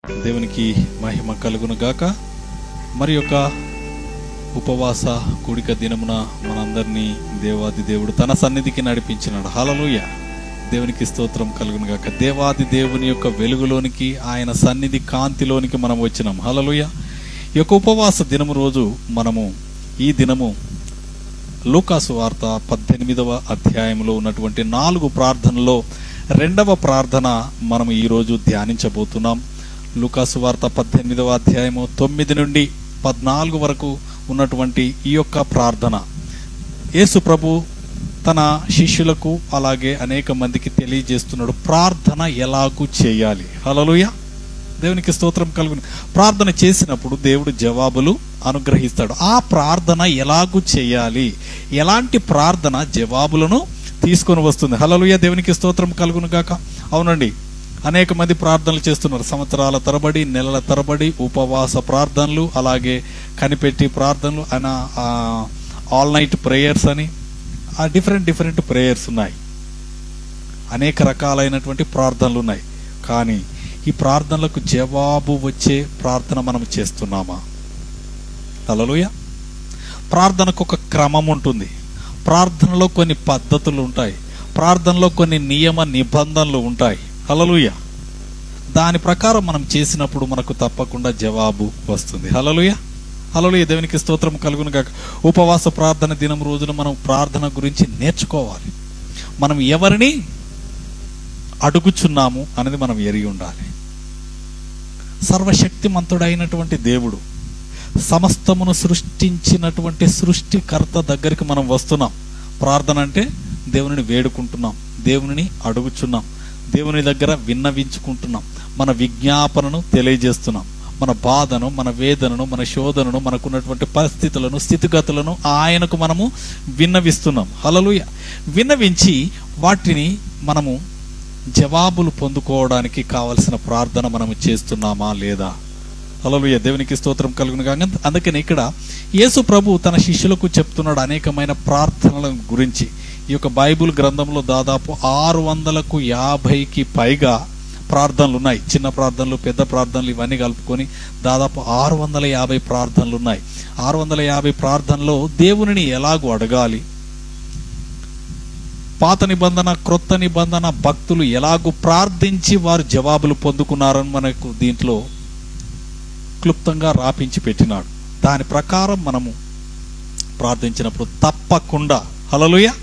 దేవునికి మహిమ కలుగును గాక. మరి యొక్క ఉపవాస కూడిక దినమున మనందరినీ దేవాది దేవుడు తన సన్నిధికి నడిపించినాడు. హల్లెలూయా, దేవునికి స్తోత్రం కలుగును గాక. దేవాది దేవుని యొక్క వెలుగులోనికి, ఆయన సన్నిధి కాంతిలోనికి మనం వచ్చినాం. హల్లెలూయా. ఈ యొక్క ఉపవాస దినము రోజు మనము ఈ దినము లూకాసు వార్త 18వ అధ్యాయంలో ఉన్నటువంటి 4 ప్రార్థనలో 2వ ప్రార్థన మనం ఈరోజు ధ్యానించబోతున్నాం. లూకాసు వార్త 18వ అధ్యాయము 9 నుండి 14 వరకు ఉన్నటువంటి ఈ యొక్క ప్రార్థన యేసు ప్రభు తన శిష్యులకు అలాగే అనేక మందికి తెలియజేస్తున్నాడు. ప్రార్థన ఎలాగూ చేయాలి. హల్లెలూయా, దేవునికి స్తోత్రం కలుగును. ప్రార్థన చేసినప్పుడు దేవుడు జవాబులు అనుగ్రహిస్తాడు. ఆ ప్రార్థన ఎలాగూ చేయాలి, ఎలాంటి ప్రార్థన జవాబులను తీసుకొని వస్తుంది. హల్లెలూయా, దేవునికి స్తోత్రం కలుగును గాక. అవునండి, అనేక మంది ప్రార్థనలు చేస్తున్నారు. సంవత్సరాల తరబడి, నెలల తరబడి ఉపవాస ప్రార్థనలు, అలాగే కనిపెట్టి ప్రార్థనలు, ఆల్ నైట్ ప్రేయర్స్ అని డిఫరెంట్ ప్రేయర్స్ ఉన్నాయి. అనేక రకాలైనటువంటి ప్రార్థనలు ఉన్నాయి. కానీ ఈ ప్రార్థనలకు జవాబు వచ్చే ప్రార్థన మనం చేస్తున్నామా? హల్లెలూయా. ప్రార్థనకు ఒక క్రమం ఉంటుంది. ప్రార్థనలో కొన్ని పద్ధతులు ఉంటాయి. ప్రార్థనలో కొన్ని నియమ నిబంధనలు ఉంటాయి. హల్లెలూయా. దాని ప్రకారం మనం చేసినప్పుడు మనకు తప్పకుండా జవాబు వస్తుంది. హల్లెలూయా, హల్లెలూయా, దేవునికి స్తోత్రం కలుగును గాక. ఉపవాస ప్రార్థన దినం రోజున మనం ప్రార్థన గురించి నేర్చుకోవాలి. మనం ఎవరిని అడుగుచున్నాము అనేది మనం ఎరిగి ఉండాలి. సర్వశక్తిమంతుడైనటువంటి దేవుడు, సమస్తమును సృష్టించినటువంటి సృష్టికర్త దగ్గరికి మనం వస్తున్నాం. ప్రార్థన అంటే దేవునిని వేడుకుంటున్నాం, దేవునిని అడుగుచున్నాం, దేవుని దగ్గర విన్నవించుకుంటున్నాం, మన విజ్ఞాపనను తెలియజేస్తున్నాం, మన బాధను, మన వేదనను, మన శోధనను, మనకున్నటువంటి పరిస్థితులను, స్థితిగతులను ఆయనకు మనము విన్నవిస్తున్నాం. హల్లెలూయా. విన్నవించి వాటిని మనము జవాబులు పొందుకోవడానికి కావలసిన ప్రార్థన మనము చేస్తున్నామా లేదా? హల్లెలూయా, దేవునికి స్తోత్రం కలుగును గాక. అందుకని ఇక్కడ యేసు ప్రభు తన శిష్యులకు చెప్తున్నాడు అనేకమైన ప్రార్థనల గురించి. ఈ యొక్క బైబిల్ గ్రంథంలో దాదాపు 650కి పైగా ప్రార్థనలు ఉన్నాయి. చిన్న ప్రార్థనలు, పెద్ద ప్రార్థనలు ఇవన్నీ కలుపుకొని దాదాపు 650 ప్రార్థనలు ఉన్నాయి. 650 ప్రార్థనలో దేవునిని ఎలాగూ అడగాలి, పాత నిబంధన, క్రొత్త నిబంధన భక్తులు ఎలాగూ ప్రార్థించి వారు జవాబులు పొందుకున్నారని మనకు దీంట్లో క్లుప్తంగా రాపించి పెట్టినాడు. దాని ప్రకారం మనము ప్రార్థించినప్పుడు తప్పకుండా, హల్లెలూయా,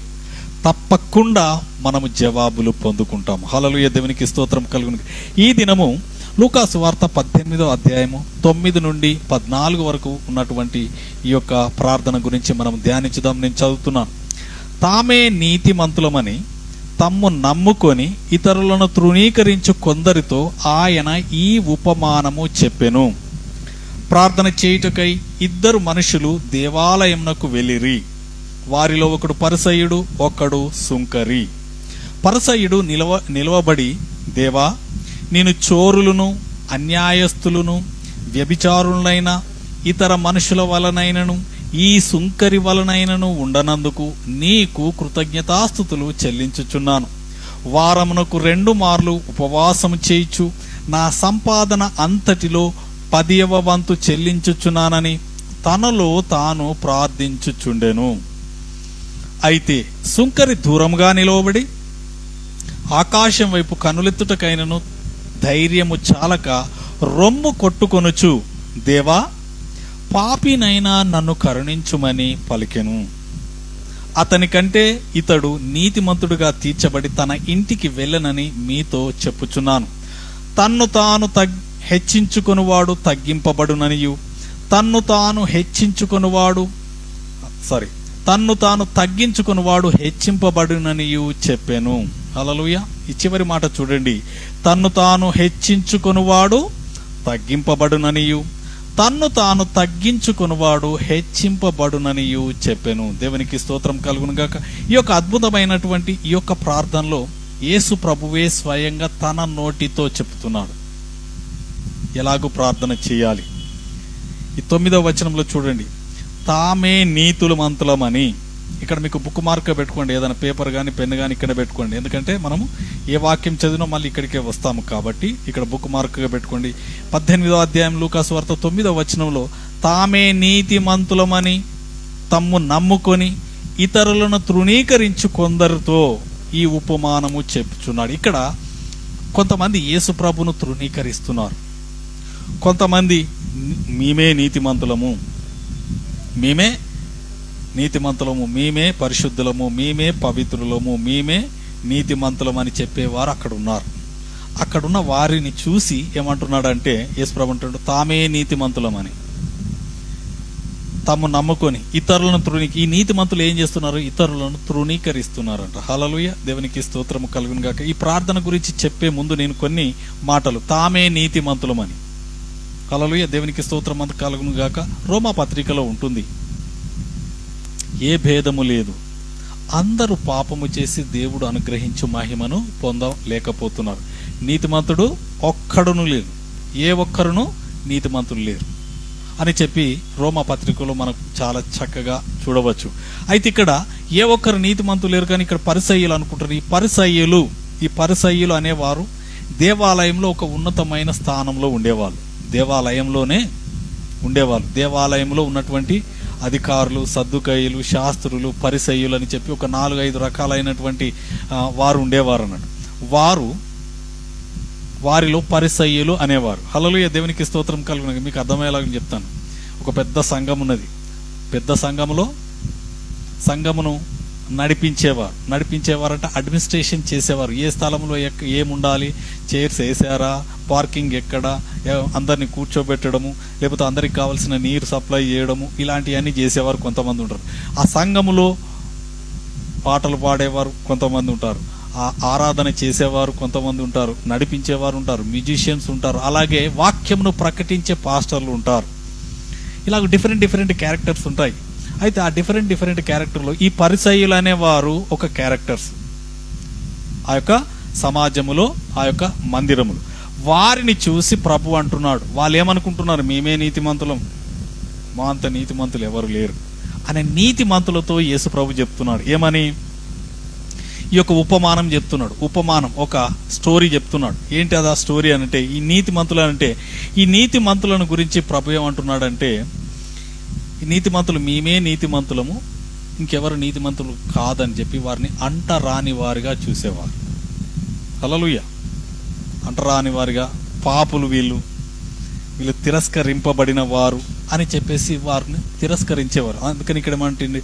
తప్పకుండా మనము జవాబులు పొందుకుంటాం. హల్లెలూయా, దేవునికి స్తోత్రం కలుగును. ఈ దినము లూకాసు వార్త 18వ అధ్యాయము 9 నుండి 14 వరకు ఉన్నటువంటి ఈ యొక్క ప్రార్థన గురించి మనం ధ్యానించుదాం. నేను చదువుతున్నాను. తామే నీతిమంతులమని తమ్ము నమ్ముకొని ఇతరులను తృణీకరించు కొందరితో ఆయన ఈ ఉపమానము చెప్పెను. ప్రార్థన చేయుటకై 2 మనుషులు దేవాలయమునకు వెళ్ళిరి. వారిలో ఒకడు పరిసయ్యుడు, ఒకడు సుంకరి. పరిసయ్యుడు నిలవబడి, దేవా, నేను చోరులను, అన్యాయస్తులను, వ్యభిచారులైన ఇతర మనుషుల వలనైనను ఈ సుంకరి వలనైనను ఉండనందుకు నీకు కృతజ్ఞతాస్తుతులు చెల్లించుచున్నాను. వారమునకు 2 మార్లు ఉపవాసము చేయుచు నా సంపాదన అంతటిలో 10వ వంతు చెల్లించుచున్నానని తనలో తాను ప్రార్థించుచుండెను. అయితే సుంకరి దూరంగా నిలవబడి ఆకాశం వైపు కనులెత్తుటకైనను ధైర్యము చాలక రొమ్ము కొట్టుకొనుచు, దేవా, పాపినైనా నన్ను కరుణించుమని పలికెను. అతని కంటే ఇతడు నీతిమంతుడుగా తీర్చబడి తన ఇంటికి వెళ్ళనని మీతో చెప్పుచున్నాను. తన్ను తాను హెచ్చించుకొనువాడు తగ్గింపబడుననియు, తన్ను తాను తగ్గించుకునివాడు హెచ్చింపబడుననియు చెప్పెను. హల్లెలూయా. ఈ చివరి మాట చూడండి. తన్ను తాను హెచ్చించుకునివాడు తగ్గింపబడుననియు, తన్ను తాను తగ్గించుకునివాడు హెచ్చింపబడుననియు చెప్పెను. దేవునికి స్తోత్రం కలుగును గాక. ఈ యొక్క అద్భుతమైనటువంటి ఈ యొక్క ప్రార్థనలో యేసు ప్రభువే స్వయంగా తన నోటితో చెప్తున్నాడు ఎలాగూ ప్రార్థన చేయాలి. ఈ 9వ వచనంలో చూడండి. తామే నీతిమంతులమని ఇక్కడ మీకు బుక్ మార్క్గా పెట్టుకోండి, ఏదైనా పేపర్ కానీ పెన్ కానీ ఇక్కడ పెట్టుకోండి. ఎందుకంటే మనము ఏ వాక్యం చదివినా మళ్ళీ ఇక్కడికే వస్తాము కాబట్టి ఇక్కడ బుక్ మార్క్గా పెట్టుకోండి. 18వ అధ్యాయం లూకాసు వార్త 9వ వచనంలో తామే నీతిమంతులమని తమ్ము నమ్ముకొని ఇతరులను తృణీకరించు కొందరితో ఈ ఉపమానము చెప్పుచున్నాడు. ఇక్కడ కొంతమంది యేసు ప్రభును తృణీకరిస్తున్నారు. కొంతమంది మేమే నీతిమంతులము, మేమే నీతిమంతులము, మేమే పరిశుద్ధులము, మేమే పవిత్రులము, మేమే నీతిమంతులము అని చెప్పేవారు అక్కడ ఉన్నారు. అక్కడున్న వారిని చూసి ఏమంటున్నాడంటే యేసుప్రభు అంటున్నాడు తామే నీతిమంతులమని తాము నమ్ముకొని ఇతరులను ఈ నీతిమంతులు ఏం చేస్తున్నారు? ఇతరులను తృణీకరిస్తున్నారంట. హల్లెలూయా, దేవునికి స్తోత్రము కలుగును గాక. ఈ ప్రార్థన గురించి చెప్పే ముందు నేను కొన్ని మాటలు, తామే నీతిమంతులమని. హల్లెలూయా, దేవునికి స్తోత్రం అంత కలుగును గాక. రోమా పత్రికలో ఉంటుంది, ఏ భేదము లేదు, అందరూ పాపము చేసి దేవుడు అనుగ్రహించు మహిమను పొందలేకపోతున్నారు. నీతిమంతుడు ఒక్కడును లేరు, ఏ ఒక్కరును నీతిమంతులు లేరు అని చెప్పి రోమా పత్రికలో మనకు చాలా చక్కగా చూడవచ్చు. అయితే ఇక్కడ ఏ ఒక్కరు నీతిమంతులు లేరు, కానీ ఇక్కడ పరిసయ్యులు అనుకుంటారు. ఈ పరిసయ్యులు అనేవారు దేవాలయంలో ఒక ఉన్నతమైన స్థానంలో ఉండేవాళ్ళు, దేవాలయంలోనే ఉండేవాళ్ళు. దేవాలయంలో ఉన్నటువంటి అధికారులు, సద్దుకయ్యులు, శాస్త్రులు, పరిసయ్యులు అని చెప్పి ఒక 4-5 రకాలైనటువంటి వారు ఉండేవారు అన్నట్టు. వారిలో పరిసయ్యులు అనేవారు. హల్లెలూయా, దేవునికి స్తోత్రం కలుగును. మీకు అర్థమయ్యేలాగా చెప్తాను. ఒక పెద్ద సంఘం ఉన్నది. పెద్ద సంఘమును నడిపించేవారు అంటే అడ్మినిస్ట్రేషన్ చేసేవారు. ఏ స్థలంలో ఏముండాలి, చైర్స్ వేసారా, పార్కింగ్ ఎక్కడ, అందరినీ కూర్చోబెట్టడము, లేకపోతే అందరికి కావాల్సిన నీరు సప్లై చేయడము, ఇలాంటివన్నీ చేసేవారు కొంతమంది ఉంటారు. ఆ సంఘములో పాటలు పాడేవారు కొంతమంది ఉంటారు, ఆరాధన చేసేవారు కొంతమంది ఉంటారు, నడిపించేవారు ఉంటారు, మ్యూజిషియన్స్ ఉంటారు, అలాగే వాక్యమును ప్రకటించే పాస్టర్లు ఉంటారు. ఇలాగ డిఫరెంట్ క్యారెక్టర్స్ ఉంటాయి. అయితే ఆ డిఫరెంట్ క్యారెక్టర్లో ఈ పరిసయ్యులు అనేవారు ఒక క్యారెక్టర్స్ ఆ యొక్క సమాజములో, ఆ యొక్క మందిరములు. వారిని చూసి ప్రభు అంటున్నాడు, వాళ్ళు ఏమనుకుంటున్నారు? మేమే నీతిమంతులం, మా అంత నీతిమంతులు ఎవరు లేరు అనే నీతిమంతులతో యేసు ప్రభు చెప్తున్నాడు. ఏమని? ఈ యొక్క ఉపమానం చెప్తున్నాడు. ఉపమానం ఒక స్టోరీ చెప్తున్నాడు. ఏంటి అది ఆ స్టోరీ అంటే? ఈ నీతిమంతులను గురించి ప్రభు ఏమంటున్నాడంటే, ఈ నీతిమంతులు మేమే నీతిమంతులము, ఇంకెవరు నీతిమంతులు కాదని చెప్పి వారిని అంటరాని వారిగా చూసేవారు. హల్లెలూయా, అంటరాని వారిగా, పాపులు వీళ్ళు తిరస్కరింపబడిన వారు అని చెప్పేసి వారిని తిరస్కరించేవారు. అందుకని ఇక్కడ ఏమంటుంది?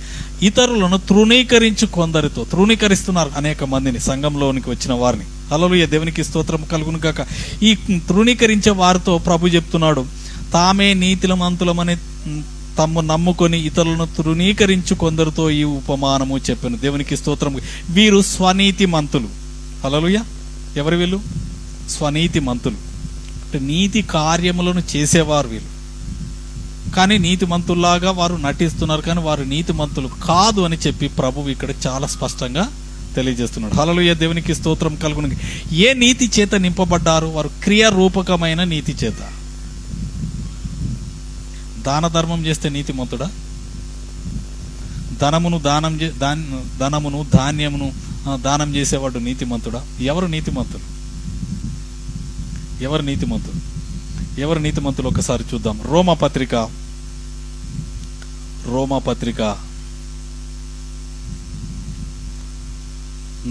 ఇతరులను తృణీకరించు కొందరితో. తృణీకరిస్తున్నారు అనేక మందిని, సంఘంలోనికి వచ్చిన వారిని. హల్లెలూయా, దేవునికి స్తోత్రం కలుగును గాక. ఈ తృణీకరించే వారితో ప్రభు చెప్తున్నాడు, తామే నీతిమంతులమని తమ్ము నమ్ముకొని ఇతరులను తృణీకరించు కొందరితో ఈ ఉపమానము చెప్పాను. దేవునికి స్తోత్రం. వీరు స్వనీతిమంతులు. హల్లెలూయా, ఎవరు వీళ్ళు? స్వనీతిమంతులు అంటే నీతి కార్యములను చేసేవారు వీళ్ళు. కానీ నీతిమంతుల్లాగా వారు నటిస్తున్నారు, కానీ వారు నీతిమంతులు కాదు అని చెప్పి ప్రభువు ఇక్కడ చాలా స్పష్టంగా తెలియజేస్తున్నాడు. హల్లెలూయా, దేవునికి స్తోత్రం కలుగును. ఏ నీతి చేత నింపబడ్డారు? వారు క్రియారూపకమైన నీతి చేత. దాన ధర్మం చేస్తే నీతిమంతుడా? ధనమును ధాన్యమును దానం చేసేవాడు నీతిమంతుడా? ఎవరు నీతిమంతులు? ఎవరు నీతిమంతులు ఒకసారి చూద్దాం. రోమా పత్రిక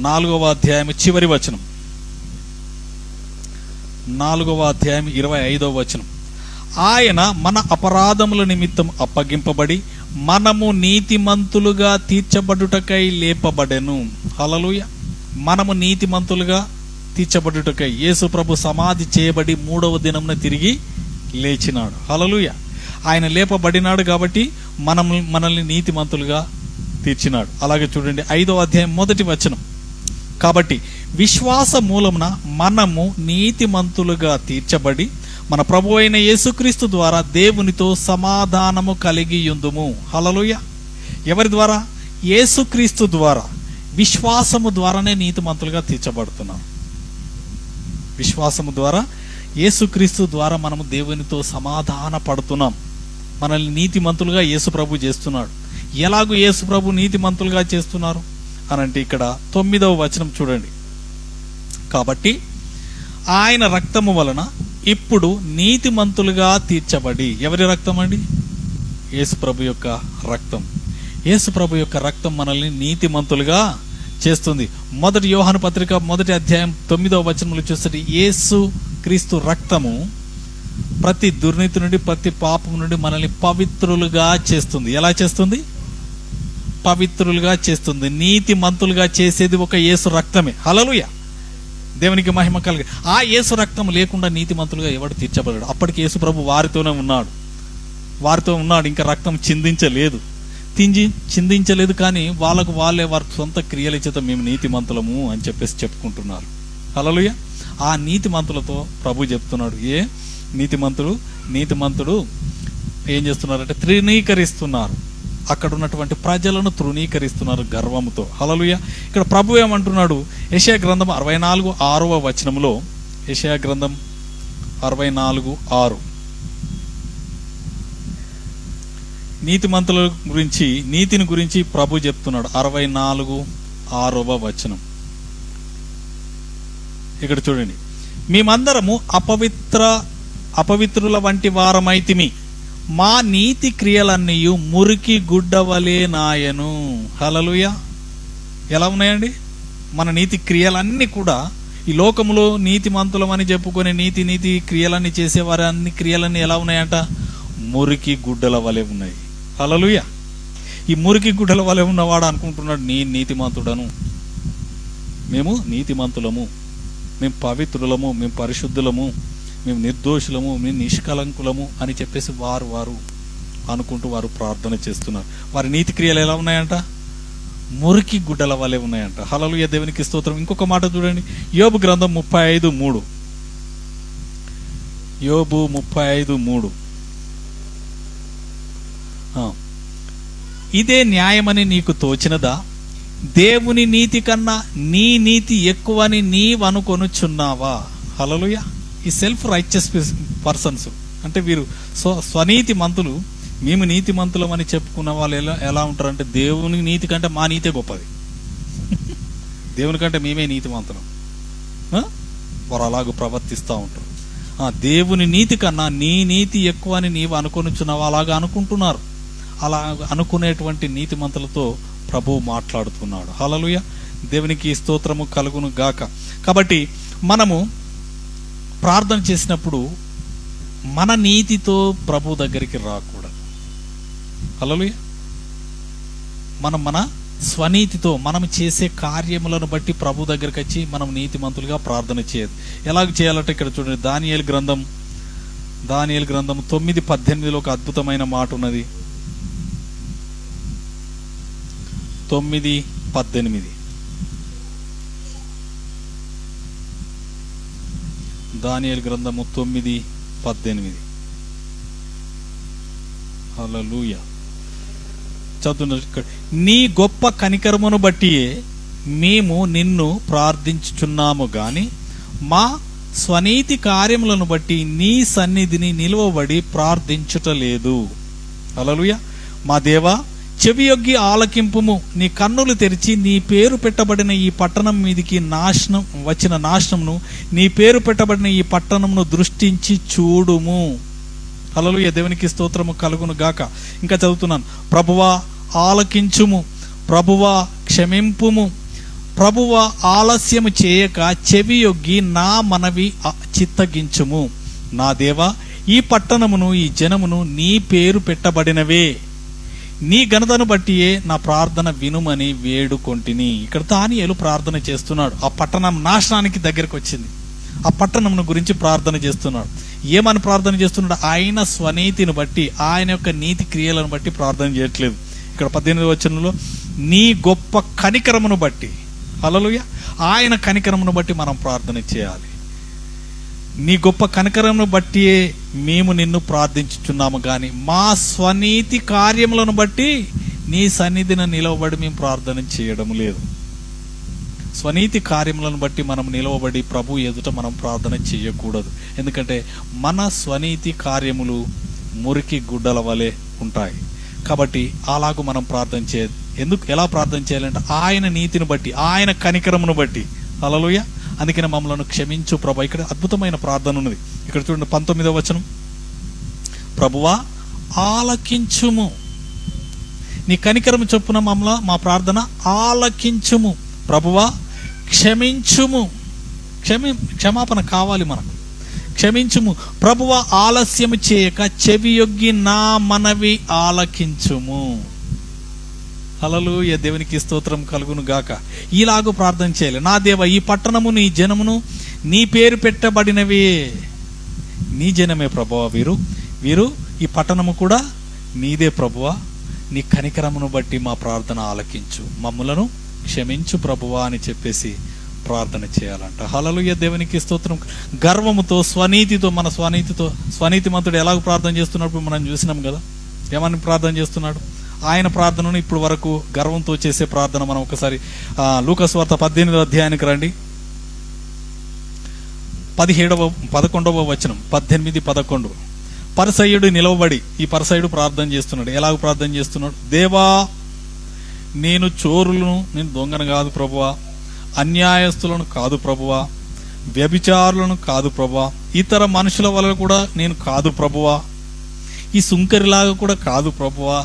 4వ అధ్యాయం చివరి వచనం, 4వ అధ్యాయం 25వ వచనం. ఆయన మన అపరాధముల నిమిత్తం అప్పగింపబడి మనము నీతిమంతులుగా తీర్చబడుటకై లేపబడెను. హల్లెలూయా, మనము నీతిమంతులుగా తీర్చబడుటకై యేసు ప్రభు సమాధి చేయబడి 3వ దినమున తిరిగి లేచినాడు. హల్లెలూయా, ఆయన లేపబడినాడు కాబట్టి మనల్ని నీతిమంతులుగా తీర్చినాడు. అలాగే చూడండి 5వ అధ్యాయం 1వ వచనం. కాబట్టి విశ్వాస మూలమున మనము నీతిమంతులుగా తీర్చబడి మన ప్రభు అయిన యేసుక్రీస్తు ద్వారా దేవునితో సమాధానము కలిగి యుందుము. హల్లెలూయా, ఎవరి ద్వారా? యేసుక్రీస్తు ద్వారా. విశ్వాసము ద్వారానే నీతిమంతులుగా తీర్చబడుతున్నాం. విశ్వాసము ద్వారా, యేసుక్రీస్తు ద్వారా మనము దేవునితో సమాధాన పడుతున్నాం. మనల్ని నీతిమంతులుగా యేసు ప్రభు చేస్తున్నాడు. ఎలాగూ యేసు ప్రభు నీతిమంతులుగా చేస్తున్నారు అని అంటే ఇక్కడ 9వ వచనం చూడండి. కాబట్టి ఆయన రక్తము వలన ఇప్పుడు నీతిమంతులుగా తీర్చబడి, ఎవరి రక్తం అండి? యేసు ప్రభు యొక్క రక్తం. యేసు ప్రభు యొక్క రక్తం మనల్ని నీతిమంతులుగా చేస్తుంది. మొదటి యోహాను పత్రిక 1వ అధ్యాయం 9వ వచనంలో చూస్తే యేసు క్రీస్తు రక్తము ప్రతి దుర్నీతి నుండి, ప్రతి పాపం నుండి మనల్ని పవిత్రులుగా చేస్తుంది. ఎలా చేస్తుంది? పవిత్రులుగా చేస్తుంది. నీతిమంతులుగా చేసేది ఒక యేసు రక్తమే. హల్లెలూయా, దేవునికి మహిమ కలుగు. ఆ యేసు రక్తం లేకుండా నీతిమంతులుగా ఎవడు తీర్చబడడు. అప్పటికి యేసు ప్రభు వారితో ఉన్నాడు. ఇంకా రక్తం చిందించలేదు. కానీ వాళ్ళకు వాళ్ళే వారి సొంత క్రియల చేత మేము నీతిమంతులము అని చెప్పేసి చెప్పుకుంటున్నారు. హల్లెలూయా. ఆ నీతిమంతులతో ప్రభు చెప్తున్నాడు, నీతిమంతుడు ఏం చేస్తున్నారంటే తృణీకరిస్తున్నారు. అక్కడ ఉన్నటువంటి ప్రజలను తృణీకరిస్తున్నారు గర్వముతో. హల్లెలూయా. ఇక్కడ ప్రభు ఏమంటున్నాడు? యెషయా గ్రంథం 64:6వ వచనంలో, యెషయా గ్రంథం 64:6 నీతిమంతుల గురించి, నీతిని గురించి ప్రభు చెప్తున్నాడు. 64:6వ వచనం ఇక్కడ చూడండి. మేమందరము అపవిత్రుల వంటి వారమైతిమి, మా నీతి క్రియలన్నీయు మురికి గుడ్డవలే నాయను. హల్లెలూయా. ఎలా ఉన్నాయండి మన నీతి క్రియలన్నీ కూడా? ఈ లోకములో నీతిమంతులమని చెప్పుకొని నీతి క్రియలన్నీ చేసేవారి అన్ని క్రియలన్నీ ఎలా ఉన్నాయంట? మురికి గుడ్డల వలె ఉన్నాయి. హల్లెలూయా. ఈ మురికి గుడ్డల వలె ఉన్నవాడు అనుకుంటున్నాడు, నేను నీతిమంతుడను, మేము నీతిమంతులము, మేము పవిత్రులము, మేము పరిశుద్ధులము, మేము నిర్దోషులము, మేము నిష్కలంకులము అని చెప్పేసి వారు అనుకుంటూ వారు ప్రార్థన చేస్తున్నారు. వారి నీతి క్రియలు ఎలా ఉన్నాయంట? మురికి గుడ్డల వలె ఉన్నాయంట. హల్లెలూయా, దేవునికి స్తోత్రం. ఇంకొక మాట చూడండి, యోబు గ్రంథం 35:3. యోబు 35:3. ఇదే న్యాయమని నీకు తోచినదా? దేవుని నీతి కన్నా నీ నీతి ఎక్కువని నీవనుకొనుచున్నావా? హల్లెలూయా. ఈ సెల్ఫ్ రైచియస్ పర్సన్స్ అంటే వీరు స్వనీతి మంతులు, మేము నీతి మంతులం అని చెప్పుకున్న వాళ్ళు ఎలా ఉంటారంటే, దేవుని నీతి కంటే మా నీతే గొప్పది, దేవుని కంటే మేమే నీతి మంతులం. వారు అలాగూ ప్రవర్తిస్తూ ఉంటారు. దేవుని నీతి కన్నా నీ నీతి ఎక్కువ అని నీవు అనుకొనుచున్నావా? అలాగా అనుకుంటున్నారు. అలా అనుకునేటువంటి నీతి మంతులతో ప్రభువు మాట్లాడుతున్నాడు. హల్లెలూయా, దేవునికి స్తోత్రము కలుగును గాక. కాబట్టి మనము ప్రార్థన చేసినప్పుడు మన నీతితో ప్రభు దగ్గరికి రాకూడదు. హల్లెలూయా. మన స్వనీతితో మనం చేసే కార్యములను బట్టి ప్రభు దగ్గరికి వచ్చి మనం నీతిమంతులుగా ప్రార్థన చేయదు. ఎలాగ చేయాలంటే ఇక్కడ చూడండి, దానియేలు గ్రంథం 9:18 ఒక అద్భుతమైన మాట ఉన్నది. 9:18 దానియేలు గ్రంథము 9:18. హల్లెలూయా. చదువు. నీ గొప్ప కనికరమును బట్టియే మేము నిన్ను ప్రార్థించుచున్నాము గాని మా స్వనీతి కార్యములను బట్టి నీ సన్నిధిని నిలువబడి ప్రార్థించుటలేదు. హల్లెలూయా. మా దేవా, చెవియొగ్గి ఆలకింపుము, నీ కన్నులు తెరిచి నీ పేరు పెట్టబడిన ఈ పట్టణం మీదికి వచ్చిన నాశనమును, నీ పేరు పెట్టబడిన ఈ పట్టణమును దృష్టించి చూడుము. హల్లెలూయా, దేవునికి స్తోత్రము కలుగును గాక. ఇంకా చదువుతున్నాను. ప్రభువా ఆలకించుము, ప్రభువా క్షమింపుము, ప్రభువా ఆలస్యము చేయక చెవియొగ్గి నా మనవి చిత్తగించుము. నా దేవా, ఈ పట్టణమును ఈ జనమును నీ పేరు పెట్టబడినవే, నీ ఘనతను బట్టియే నా ప్రార్థన వినుమని వేడుకొంటిని. ఇక్కడ దానియేలు ప్రార్థన చేస్తున్నాడు. ఆ పట్టణం నాశనానికి దగ్గరకు వచ్చింది. ఆ పట్టణం గురించి ప్రార్థన చేస్తున్నాడు. ఏమని ప్రార్థన చేస్తున్నాడు? ఆయన స్వనీతిని బట్టి, ఆయన యొక్క నీతి క్రియలను బట్టి ప్రార్థన చేయట్లేదు. ఇక్కడ 18వ వచనంలో నీ గొప్ప కనికరమును బట్టి, హల్లెలూయా, ఆయన కనికరమును బట్టి మనం ప్రార్థన చేయాలి. నీ గొప్ప కనికరమును బట్టి మేము నిన్ను ప్రార్థించుచున్నాము గాని మా స్వనీతి కార్యములను బట్టి నీ సన్నిధిని నిలవబడి మేము ప్రార్థన చేయడం లేదు. స్వనీతి కార్యములను బట్టి మనం నిలవబడి ప్రభు ఎదుట మనం ప్రార్థన చేయకూడదు. ఎందుకంటే మన స్వనీతి కార్యములు మురికి గుడ్డల వలె ఉంటాయి. కాబట్టి అలాగూ మనం ప్రార్థన చేయాలి. ఎలా ప్రార్థన చేయాలంటే ఆయన నీతిని బట్టి, ఆయన కనికరమును బట్టి. హల్లెలూయా. అందుకని మమ్మల్ని క్షమించు ప్రభా. ఇక్కడ అద్భుతమైన ప్రార్థన ఉన్నది. ఇక్కడ చూడండి 19వ వచనం, ప్రభువా ఆలకించుము, నీ కనికరము చొప్పున మా ప్రార్థన ఆలకించుము. ప్రభువా క్షమించుము. క్షమాపణ కావాలి మనకు. క్షమించుము. ప్రభువా ఆలస్యము చేయక చెవియొగ్గి నా మనవి ఆలకించుము. హల్లెలూయా. దేవునికి స్తోత్రం కలుగును గాక. ఇలాగూ ప్రార్థన చేయాలి. నా దేవ, ఈ పట్టణము నీ జనమును నీ పేరు పెట్టబడినవి. నీ జనమే ప్రభువా. వీరు ఈ పట్టణము కూడా నీదే ప్రభువా. నీ కనికరమును బట్టి మా ప్రార్థన ఆలకించు, మమ్ములను క్షమించు ప్రభువా అని చెప్పేసి ప్రార్థన చేయాలంట. హల్లెలూయా. దేవునికి స్తోత్రం. గర్వముతో, స్వనీతితో, స్వనీతిమంతుడు ఎలాగ ప్రార్థన చేస్తున్నప్పుడు మనం చూసినాం కదా. ఏమని ప్రార్థన చేస్తున్నాడు? ఆయన ప్రార్థనను ఇప్పుడు వరకు గర్వంతో చేసే ప్రార్థన మనం ఒకసారి లూకా సువార్త 18వ అధ్యాయానికి రండి. 11వ వచనం, 18-11. పరిసయ్యుడు నిలవబడి, ఈ పరిసయ్యుడు ప్రార్థన చేస్తున్నాడు. ఎలాగ ప్రార్థన చేస్తున్నాడు? దేవా, నేను చోరులను, నేను దొంగను కాదు ప్రభువా, అన్యాయస్తులను కాదు ప్రభువా, వ్యభిచారులను కాదు ప్రభువా, ఇతర మనుషుల వల్ల కూడా నేను కాదు ప్రభువా, ఈ సుంకరిలాగా కూడా కాదు ప్రభువా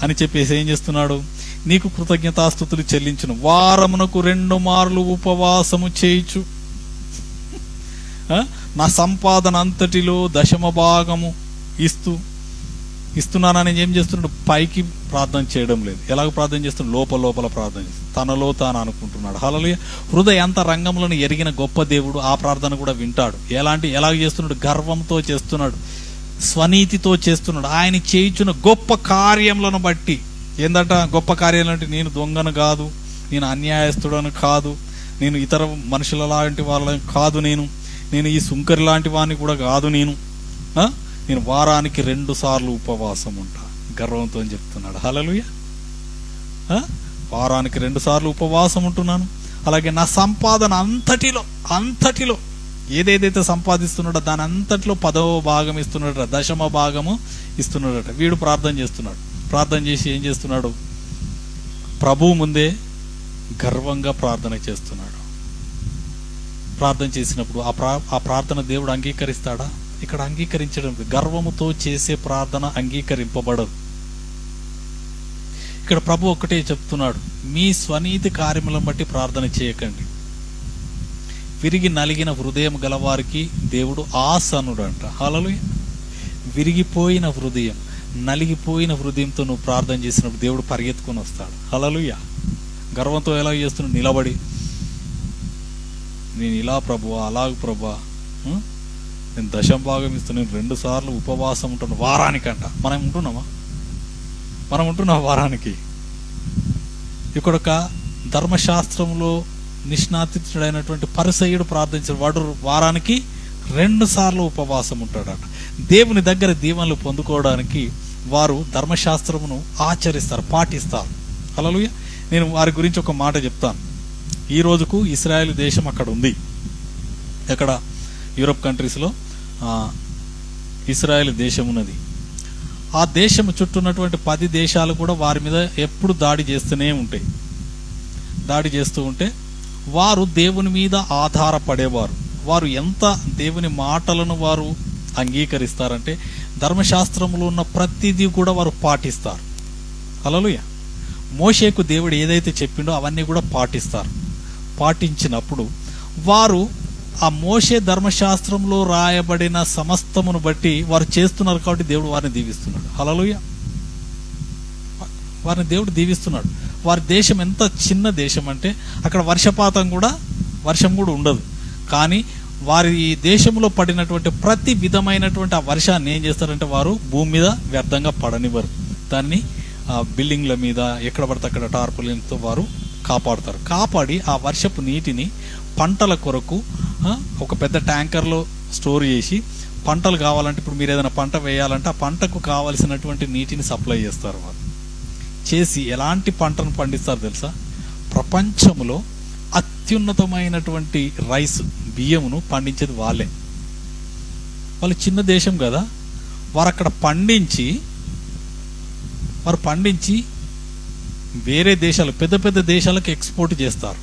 అని చెప్పేసి ఏం చేస్తున్నాడు? నీకు కృతజ్ఞతాస్తుతులు చెల్లించును, వారమునకు 2 మార్లు ఉపవాసము చేయుచు, నా సంపాదన అంతటిలో 10వ భాగము ఇస్తున్నానని ఏం చేస్తున్నాడు? పైకి ప్రార్థన చేయడం లేదు. ఎలాగ ప్రార్థన చేస్తున్నాడు? లోపల ప్రార్థన చేస్తున్నాడు. తనలో తాను అనుకుంటున్నాడు. హల్లెలూయా. హృదయాంత రంగంలోని ఎరిగిన గొప్ప దేవుడు ఆ ప్రార్థన కూడా వింటాడు. ఎలాగ చేస్తున్నాడు? గర్వంతో చేస్తున్నాడు, స్వనీతితో చేస్తున్నాడు. ఆయన చేయుచున్న గొప్ప కార్యములను బట్టి. ఏందట గొప్ప కార్యాలు అంటే? నేను దొంగను కాదు, నేను అన్యాయస్తుడను కాదు, నేను ఇతర మనుషుల లాంటి వాళ్ళని కాదు, నేను ఈ సుంకరి లాంటి వాడిని కూడా కాదు, నేను వారానికి 2 సార్లు ఉపవాసం ఉంటా. గర్వంతో చెప్తున్నాడు. హల్లెలూయా. వారానికి 2 సార్లు ఉపవాసం ఉంటున్నాను. అలాగే నా సంపాదన అంతటిలో ఏదేదైతే సంపాదిస్తున్నాడో దాని అంతటిలో 10వ భాగం ఇస్తున్నాడట, 10వ భాగము ఇస్తున్నాడట. వీడు ప్రార్థన చేస్తున్నాడు. ప్రార్థన చేసి ఏం చేస్తున్నాడు? ప్రభువు ముందే గర్వంగా ప్రార్థన చేస్తున్నాడు. ప్రార్థన చేసినప్పుడు ఆ ప్రార్థన దేవుడు అంగీకరిస్తాడా? ఇక్కడ అంగీకరించడం. గర్వముతో చేసే ప్రార్థన అంగీకరింపబడదు. ఇక్కడ ప్రభు ఒక్కటే చెప్తున్నాడు, మీ స్వనీతి కార్యములను బట్టి ప్రార్థన చేయకండి. విరిగి నలిగిన హృదయం గలవారికి దేవుడు ఆసనుడు అంట. హల్లెలూయా. విరిగిపోయిన హృదయం, నలిగిపోయిన హృదయంతో నువ్వు ప్రార్థన చేసినప్పుడు దేవుడు పరిగెత్తుకొని వస్తాడు. హల్లెలూయా. గర్వంతో ఎలా చేస్తున్నాడు? నిలబడి, నేను ఇలా ప్రభువా, అలాగ ప్రభువా, నేను 10వ భాగం ఇస్తాను, నేను 2 సార్లు ఉపవాసం ఉంటాను వారానికంట. మనం ఉంటున్నాం వారానికి. ఇక్కడ ఒక ధర్మశాస్త్రంలో నిష్ణాతుడైనటువంటి పరిసయ్యుడు ప్రార్థించాడు. వాడు వారానికి 2 సార్లు ఉపవాసం ఉంటాడట. దేవుని దగ్గర దీవెనలు పొందుకోవడానికి వారు ధర్మశాస్త్రమును ఆచరిస్తారు, పాటిస్తారు. హల్లెలూయా. నేను వారి గురించి ఒక మాట చెప్తాను. ఈ రోజుకు ఇశ్రాయేల్ దేశం అక్కడ ఉంది. ఎక్కడ? యూరప్ కంట్రీస్లో ఇశ్రాయేల్ దేశం ఉన్నది. ఆ దేశం చుట్టూ ఉన్నటువంటి 10 దేశాలు కూడా వారి మీద ఎప్పుడు దాడి చేస్తూనే ఉంటాయి. దాడి చేస్తూ ఉంటే వారు దేవుని మీద ఆధారపడేవారు. వారు ఎంత దేవుని మాటలను వారు అంగీకరిస్తారంటే ధర్మశాస్త్రంలో ఉన్న ప్రతిదీ కూడా వారు పాటిస్తారు. హల్లెలూయా. మోషేకు దేవుడు ఏదైతే చెప్పిండో అవన్నీ కూడా పాటిస్తారు. పాటించినప్పుడు వారు ఆ మోషే ధర్మశాస్త్రంలో రాయబడిన సమస్తమును బట్టి వారు చేస్తున్నారు కాబట్టి దేవుడు వారిని దీవిస్తున్నాడు. హల్లెలూయా. వారిని దేవుడు దీవిస్తున్నాడు. వారి దేశం ఎంత చిన్న దేశం అంటే అక్కడ వర్షం కూడా ఉండదు. కానీ వారి దేశంలో పడినటువంటి ప్రతి విధమైనటువంటి ఆ వర్షాన్ని ఏం చేస్తారంటే వారు భూమి మీద వ్యర్థంగా పడనివ్వరు. దాన్ని బిల్డింగ్ల మీద ఎక్కడ పడితే అక్కడ టార్పులిన్తో వారు కాపాడుతారు. కాపాడి ఆ వర్షపు నీటిని పంటల కొరకు ఒక పెద్ద ట్యాంకర్లో స్టోర్ చేసి, పంటలు కావాలంటే ఇప్పుడు మీరు ఏదైనా పంట వేయాలంటే ఆ పంటకు కావలసినటువంటి నీటిని సప్లై చేస్తారు. వారు చేసి ఎలాంటి పంటను పండిస్తారు తెలుసా? ప్రపంచంలో అత్యున్నతమైనటువంటి రైస్, బియ్యమును పండించేది వాళ్ళే. వాళ్ళు చిన్న దేశం కదా, వారు అక్కడ పండించి వారు పండించి వేరే దేశాలు, పెద్ద పెద్ద దేశాలకు ఎక్స్పోర్ట్ చేస్తారు,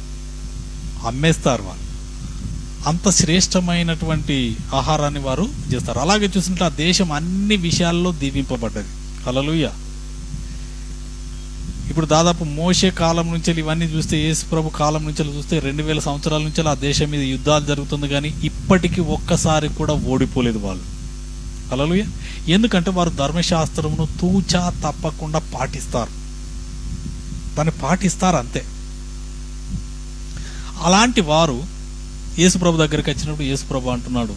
అమ్మేస్తారు. వాళ్ళు అంత శ్రేష్టమైనటువంటి ఆహారాన్ని వారు చేస్తారు. అలాగే చూసినట్టు ఆ దేశం అన్ని విషయాల్లో దీవింపబడ్డది. హల్లెలూయా. ఇప్పుడు దాదాపు మోషే కాలం నుంచి ఇవన్నీ చూస్తే, యేసు ప్రభు కాలం నుంచి చూస్తే 2000 సంవత్సరాల నుంచి ఆ దేశం మీద యుద్ధాలు జరుగుతుంది, కానీ ఇప్పటికీ ఒక్కసారి కూడా ఓడిపోలేదు వాళ్ళు. హల్లెలూయా. ఎందుకంటే వారు ధర్మశాస్త్రమును తూచా తప్పకుండా పాటిస్తారు, దాన్ని పాటిస్తారు అంతే. అలాంటి వారు యేసుప్రభు దగ్గరికి వచ్చినప్పుడు యేసుప్రభు అంటున్నాడు,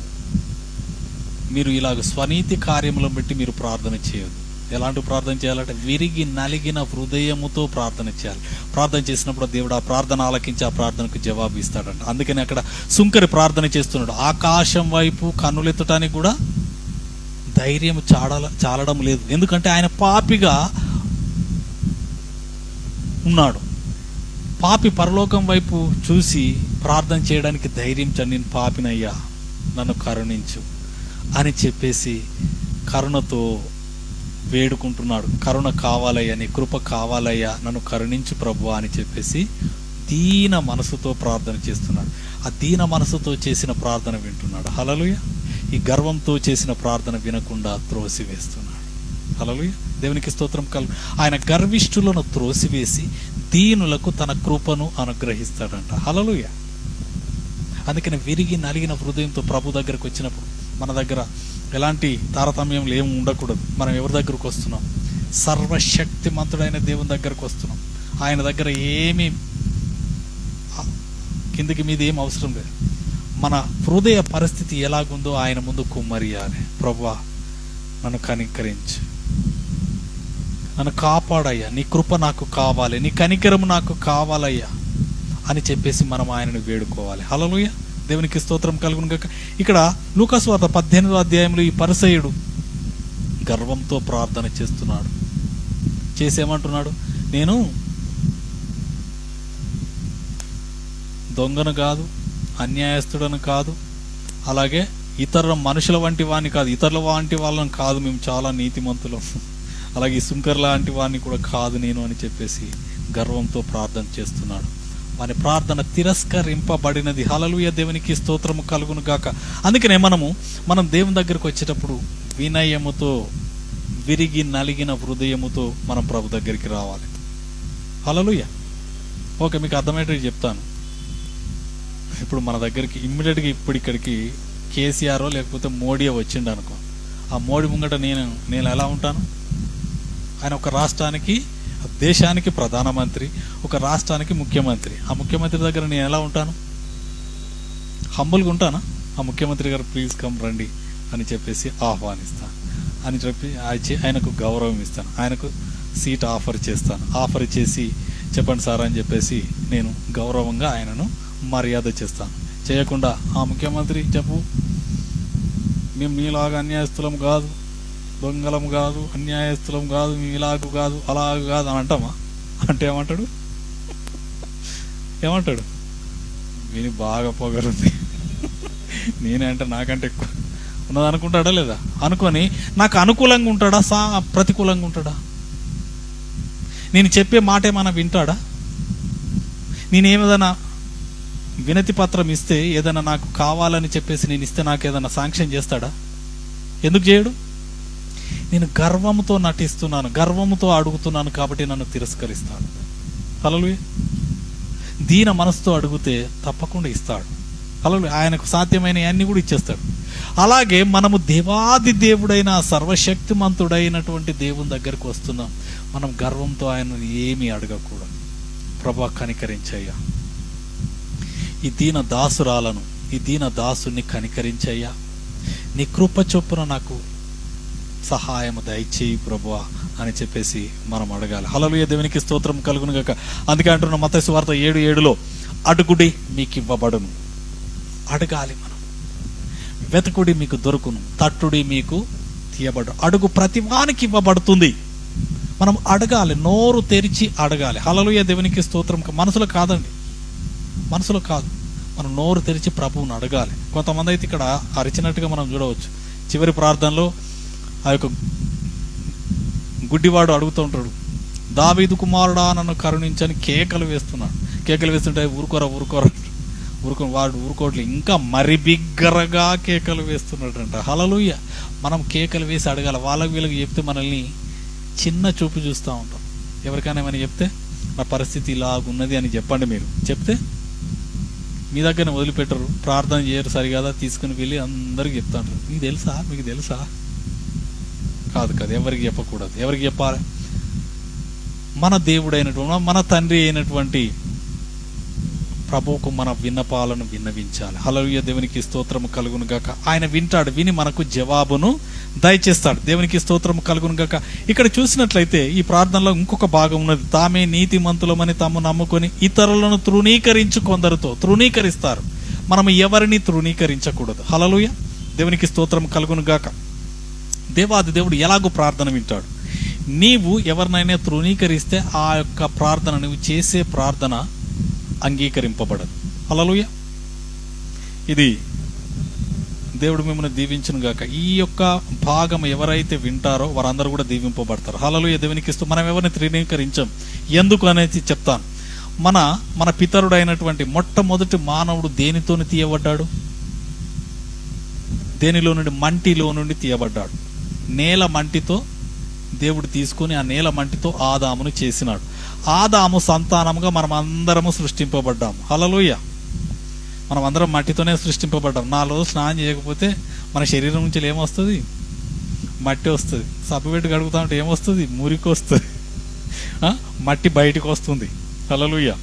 మీరు ఇలాగ స్వనీతి కార్యములను బట్టి మీరు ప్రార్థన చేయదు. ఎలాంటి ప్రార్థన చేయాలంటే విరిగి నలిగిన హృదయముతో ప్రార్థన చేయాలి. ప్రార్థన చేసినప్పుడు దేవుడు ఆ ప్రార్థన ఆలకించి ఆ ప్రార్థనకు జవాబు ఇస్తాడంట. అందుకని అక్కడ సుంకరి ప్రార్థన చేస్తున్నాడు. ఆకాశం వైపు కన్నులెత్తడానికి కూడా ధైర్యం చాలడం లేదు, ఎందుకంటే ఆయన పాపిగా ఉన్నాడు. పాపి పరలోకం వైపు చూసి ప్రార్థన చేయడానికి ధైర్యం నేను పాపినయ్యా, నన్ను కరుణించు అని చెప్పేసి కరుణతో వేడుకుంటున్నాడు. కరుణ కావాలయ్యా, నీ కృప కావాలయ్యా, నన్ను కరుణించు ప్రభువా అని చెప్పేసి దీన మనసుతో ప్రార్థన చేస్తున్నాడు. ఆ దీన మనసుతో చేసిన ప్రార్థన వింటున్నాడు. హల్లెలూయా. ఈ గర్వంతో చేసిన ప్రార్థన వినకుండా త్రోసివేస్తున్నాడు. హల్లెలూయా. దేవునికి స్తోత్రం ఆయన గర్విష్ఠులను త్రోసివేసి దీనులకు తన కృపను అనుగ్రహిస్తాడంట. హల్లెలూయా. అందుకని విరిగి నలిగిన హృదయంతో ప్రభు దగ్గరకు వచ్చినప్పుడు మన దగ్గర ఎలాంటి తారతమ్యంలు ఏమి ఉండకూడదు. మనం ఎవరి దగ్గరకు వస్తున్నాం? సర్వశక్తిమంతుడైన దేవుని దగ్గరకు వస్తున్నాం. ఆయన దగ్గర ఏమీ కిందికి మీద ఏం అవసరం లేదు. మన హృదయ పరిస్థితి ఎలాగుందో ఆయన ముందు కుమ్మరియాలి. ప్రభువా, నన్ను కనికరించు, నన్ను కాపాడయ్యా, నీ కృప నాకు కావాలి, నీ కనికరము నాకు కావాలయ్యా అని చెప్పేసి మనం ఆయనను వేడుకోవాలి. హల్లెలూయా. దేవునికి స్తోత్రం కలుగును గాక. ఇక్కడ లూకాసు వార్త 18వ అధ్యాయంలో ఈ పరిసయ్యుడు గర్వంతో ప్రార్థన చేస్తున్నాడు. చేసేమంటున్నాడు, నేను దొంగను కాదు, అన్యాయస్తుడను కాదు, అలాగే ఇతర మనుషుల వంటి వాడిని కాదు, ఇతరుల వంటి వాళ్ళని కాదు, మేము చాలా నీతిమంతులం, అలాగే ఈ సుంకర్ లాంటి వాడిని కూడా కాదు నేను అని చెప్పేసి గర్వంతో ప్రార్థన చేస్తున్నాడు. వాని ప్రార్థన తిరస్కరింపబడినది. హల్లెలూయా. దేవునికి స్తోత్రము కలుగును గాక. అందుకనే మనం దేవుని దగ్గరకు వచ్చేటప్పుడు వినయముతో, విరిగి నలిగిన హృదయముతో మనం ప్రభు దగ్గరికి రావాలి. హల్లెలూయా. ఓకే, మీకు అర్థమయ్యేటట్టు చెప్తాను. ఇప్పుడు మన దగ్గరికి ఇమ్మీడియట్గా ఇప్పుడు ఇక్కడికి కేసీఆర్ లేకపోతే మోడీ వచ్చిండు అనుకో, ఆ మోడీ ముంగట నేను ఎలా ఉంటాను? ఆయన ఒక రాష్ట్రానికి, దేశానికి ప్రధానమంత్రి, ఒక రాష్ట్రానికి ముఖ్యమంత్రి. ఆ ముఖ్యమంత్రి దగ్గర నేను ఎలా ఉంటాను? హంబుల్గా ఉంటానా? ఆ ముఖ్యమంత్రి గారు ప్లీజ్ కమ్ రండి అని చెప్పేసి ఆహ్వానిస్తాను అని చెప్పి ఆయనకు గౌరవం ఇస్తాను, ఆయనకు సీట్ ఆఫర్ చేస్తాను. ఆఫర్ చేసి చెప్పండి సార్ అని చెప్పేసి నేను గౌరవంగా ఆయనను మర్యాద చేస్తాను. చేయకుండా ఆ ముఖ్యమంత్రి చెప్పు, మేము మీలాగా అన్యాయస్తులం కాదు, దొంగలం కాదు, అన్యాయస్తులం కాదు, మేము ఇలాగూ కాదు, అలాగూ కాదు అని అంటామా? అంటే ఏమంటాడు? విని బాగా పొగరుంది, నేనే అంటే నాకంటే ఎక్కువ ఉన్నది అనుకుంటాడా లేదా? అనుకొని నాకు అనుకూలంగా ఉంటాడా, ప్రతికూలంగా ఉంటాడా? నేను చెప్పే మాట ఏమైనా వింటాడా? నేనేమేదైనా వినతి పత్రం ఇస్తే ఏదైనా నాకు కావాలని చెప్పేసి నేను ఇస్తే నాకు ఏదైనా శాంక్షన్ చేస్తాడా? ఎందుకు చేయడు? నేను గర్వంతో నటిస్తున్నాను, గర్వంతో అడుగుతున్నాను కాబట్టి నన్ను తిరస్కరిస్తాడు. హల్లెలూయా. దీన మనసుతో అడిగితే తప్పకుండా ఇస్తాడు. హల్లెలూయా. ఆయనకు సాధ్యమైన అన్ని కూడా ఇచ్చేస్తాడు. అలాగే మనము దేవాది దేవుడైన సర్వశక్తిమంతుడైనటువంటి దేవుని దగ్గరికి వస్తున్నాం. మనం గర్వంతో ఆయన ఏమీ అడగకూడదు. ప్రభువా కనికరించయ్యా, ఈ దీన దాసురాలను, ఈ దీన దాసుని కనికరించయ్యా, నీ కృప చొప్పున నాకు సహాయం దయచేయి ప్రభువా అని చెప్పేసి మనం అడగాలి. హల్లెలూయా. దేవునికి స్తోత్రం కలుగును గాక. అందుకే అంటున్న మత్తయి సువార్త 7:7 అడుగుడి మీకు ఇవ్వబడును. అడగాలి మనం. వెతకుడి మీకు దొరుకును, తట్టుడి మీకు తీయబడు. అడుగు ప్రతివానికి ఇవ్వబడుతుంది. మనం అడగాలి, నోరు తెరిచి అడగాలి. హల్లెలూయా. దేవునికి స్తోత్రం. మనసులో కాదండి, మనసులో కాదు, మనం నోరు తెరిచి ప్రభువుని అడగాలి. కొంతమంది అయితే ఇక్కడ అరిచినట్టుగా మనం చూడవచ్చు. చివరి ప్రార్థనలో ఆ యొక్క గుడ్డివాడు అడుగుతూ ఉంటాడు, దావీదు కుమారుడా నన్ను కరుణించని కేకలు వేస్తున్నాడు. కేకలు వేస్తుంటే వాడు ఊరుకోవట్లేదు, ఇంకా మరి బిగ్గరగా కేకలు వేస్తున్నాడంట. హల్లెలూయా. మనం కేకలు వేసి అడగాలి. వీళ్ళకి చెప్తే మనల్ని చిన్న చూపు చూస్తూ ఉంటాం. ఎవరికైనా ఏమైనా చెప్తే నా పరిస్థితి ఇలాగున్నది అని చెప్పండి, మీరు చెప్తే మీ దగ్గరనే వదిలిపెట్టరు, ప్రార్థన చేయరు సరిగా, తీసుకుని వెళ్ళి అందరికి చెప్తా ఉంటారు. మీకు తెలుసా కాదు, ఎవరికి చెప్పకూడదు. ఎవరికి చెప్పాలి? మన దేవుడు అయినటువంటి, మన తండ్రి అయినటువంటి ప్రభువుకు మన విన్నపాలను విన్నవించాలి. హల్లెలూయా. దేవునికి స్తోత్రము కలుగును గాక. ఆయన వింటాడు, విని మనకు జవాబును దయచేస్తాడు. దేవునికి స్తోత్రము కలుగును గాక. ఇక్కడ చూసినట్లయితే ఈ ప్రార్థనలో ఇంకొక భాగం ఉన్నది. తామే నీతిమంతులమని తాము నమ్ముకొని ఇతరులను కొందరితో తృణీకరిస్తారు. మనం ఎవరిని తృణీకరించకూడదు. హల్లెలూయా. దేవునికి స్తోత్రం కలుగును గాక. దేవాది దేవుడు ఎలాగో ప్రార్థన వింటాడు. నీవు ఎవరినైనా తృణీకరిస్తే ఆ యొక్క ప్రార్థన, నువ్వు చేసే ప్రార్థన అంగీకరింపబడదు. హల్లెలూయా. ఇది దేవుడు మిమ్మల్ని దీవించును గాక. ఈ యొక్క భాగం ఎవరైతే వింటారో వారందరూ కూడా దీవింపబడతారు. హల్లెలూయా. దేవునికి మనం ఎవరిని తృణీకరించం. ఎందుకు అనేది చెప్తాను. మన పితరుడు అయినటువంటి మొట్టమొదటి మానవుడు దేనితోని తీయబడ్డాడు? దేనిలో నుండి? మంటిలో నుండి తీయబడ్డాడు. నేల మంటితో దేవుడు తీసుకుని ఆ నేల మంటితో ఆదామును చేసినాడు. ఆదాము సంతానముగా మనం అందరము సృష్టింపబడ్డాము. హల్లెలూయా. మనం అందరం మట్టితోనే సృష్టింపబడ్డాం. 4 రోజులు స్నానం చేయకపోతే మన శరీరం నుంచి ఏమొస్తుంది? మట్టి వస్తుంది. సబ్బుపెట్టి కడుగుతా ఉంటే ఏమొస్తుంది? మురికి వస్తుంది. మట్టి బయటకు వస్తుంది. హల్లెలూయా.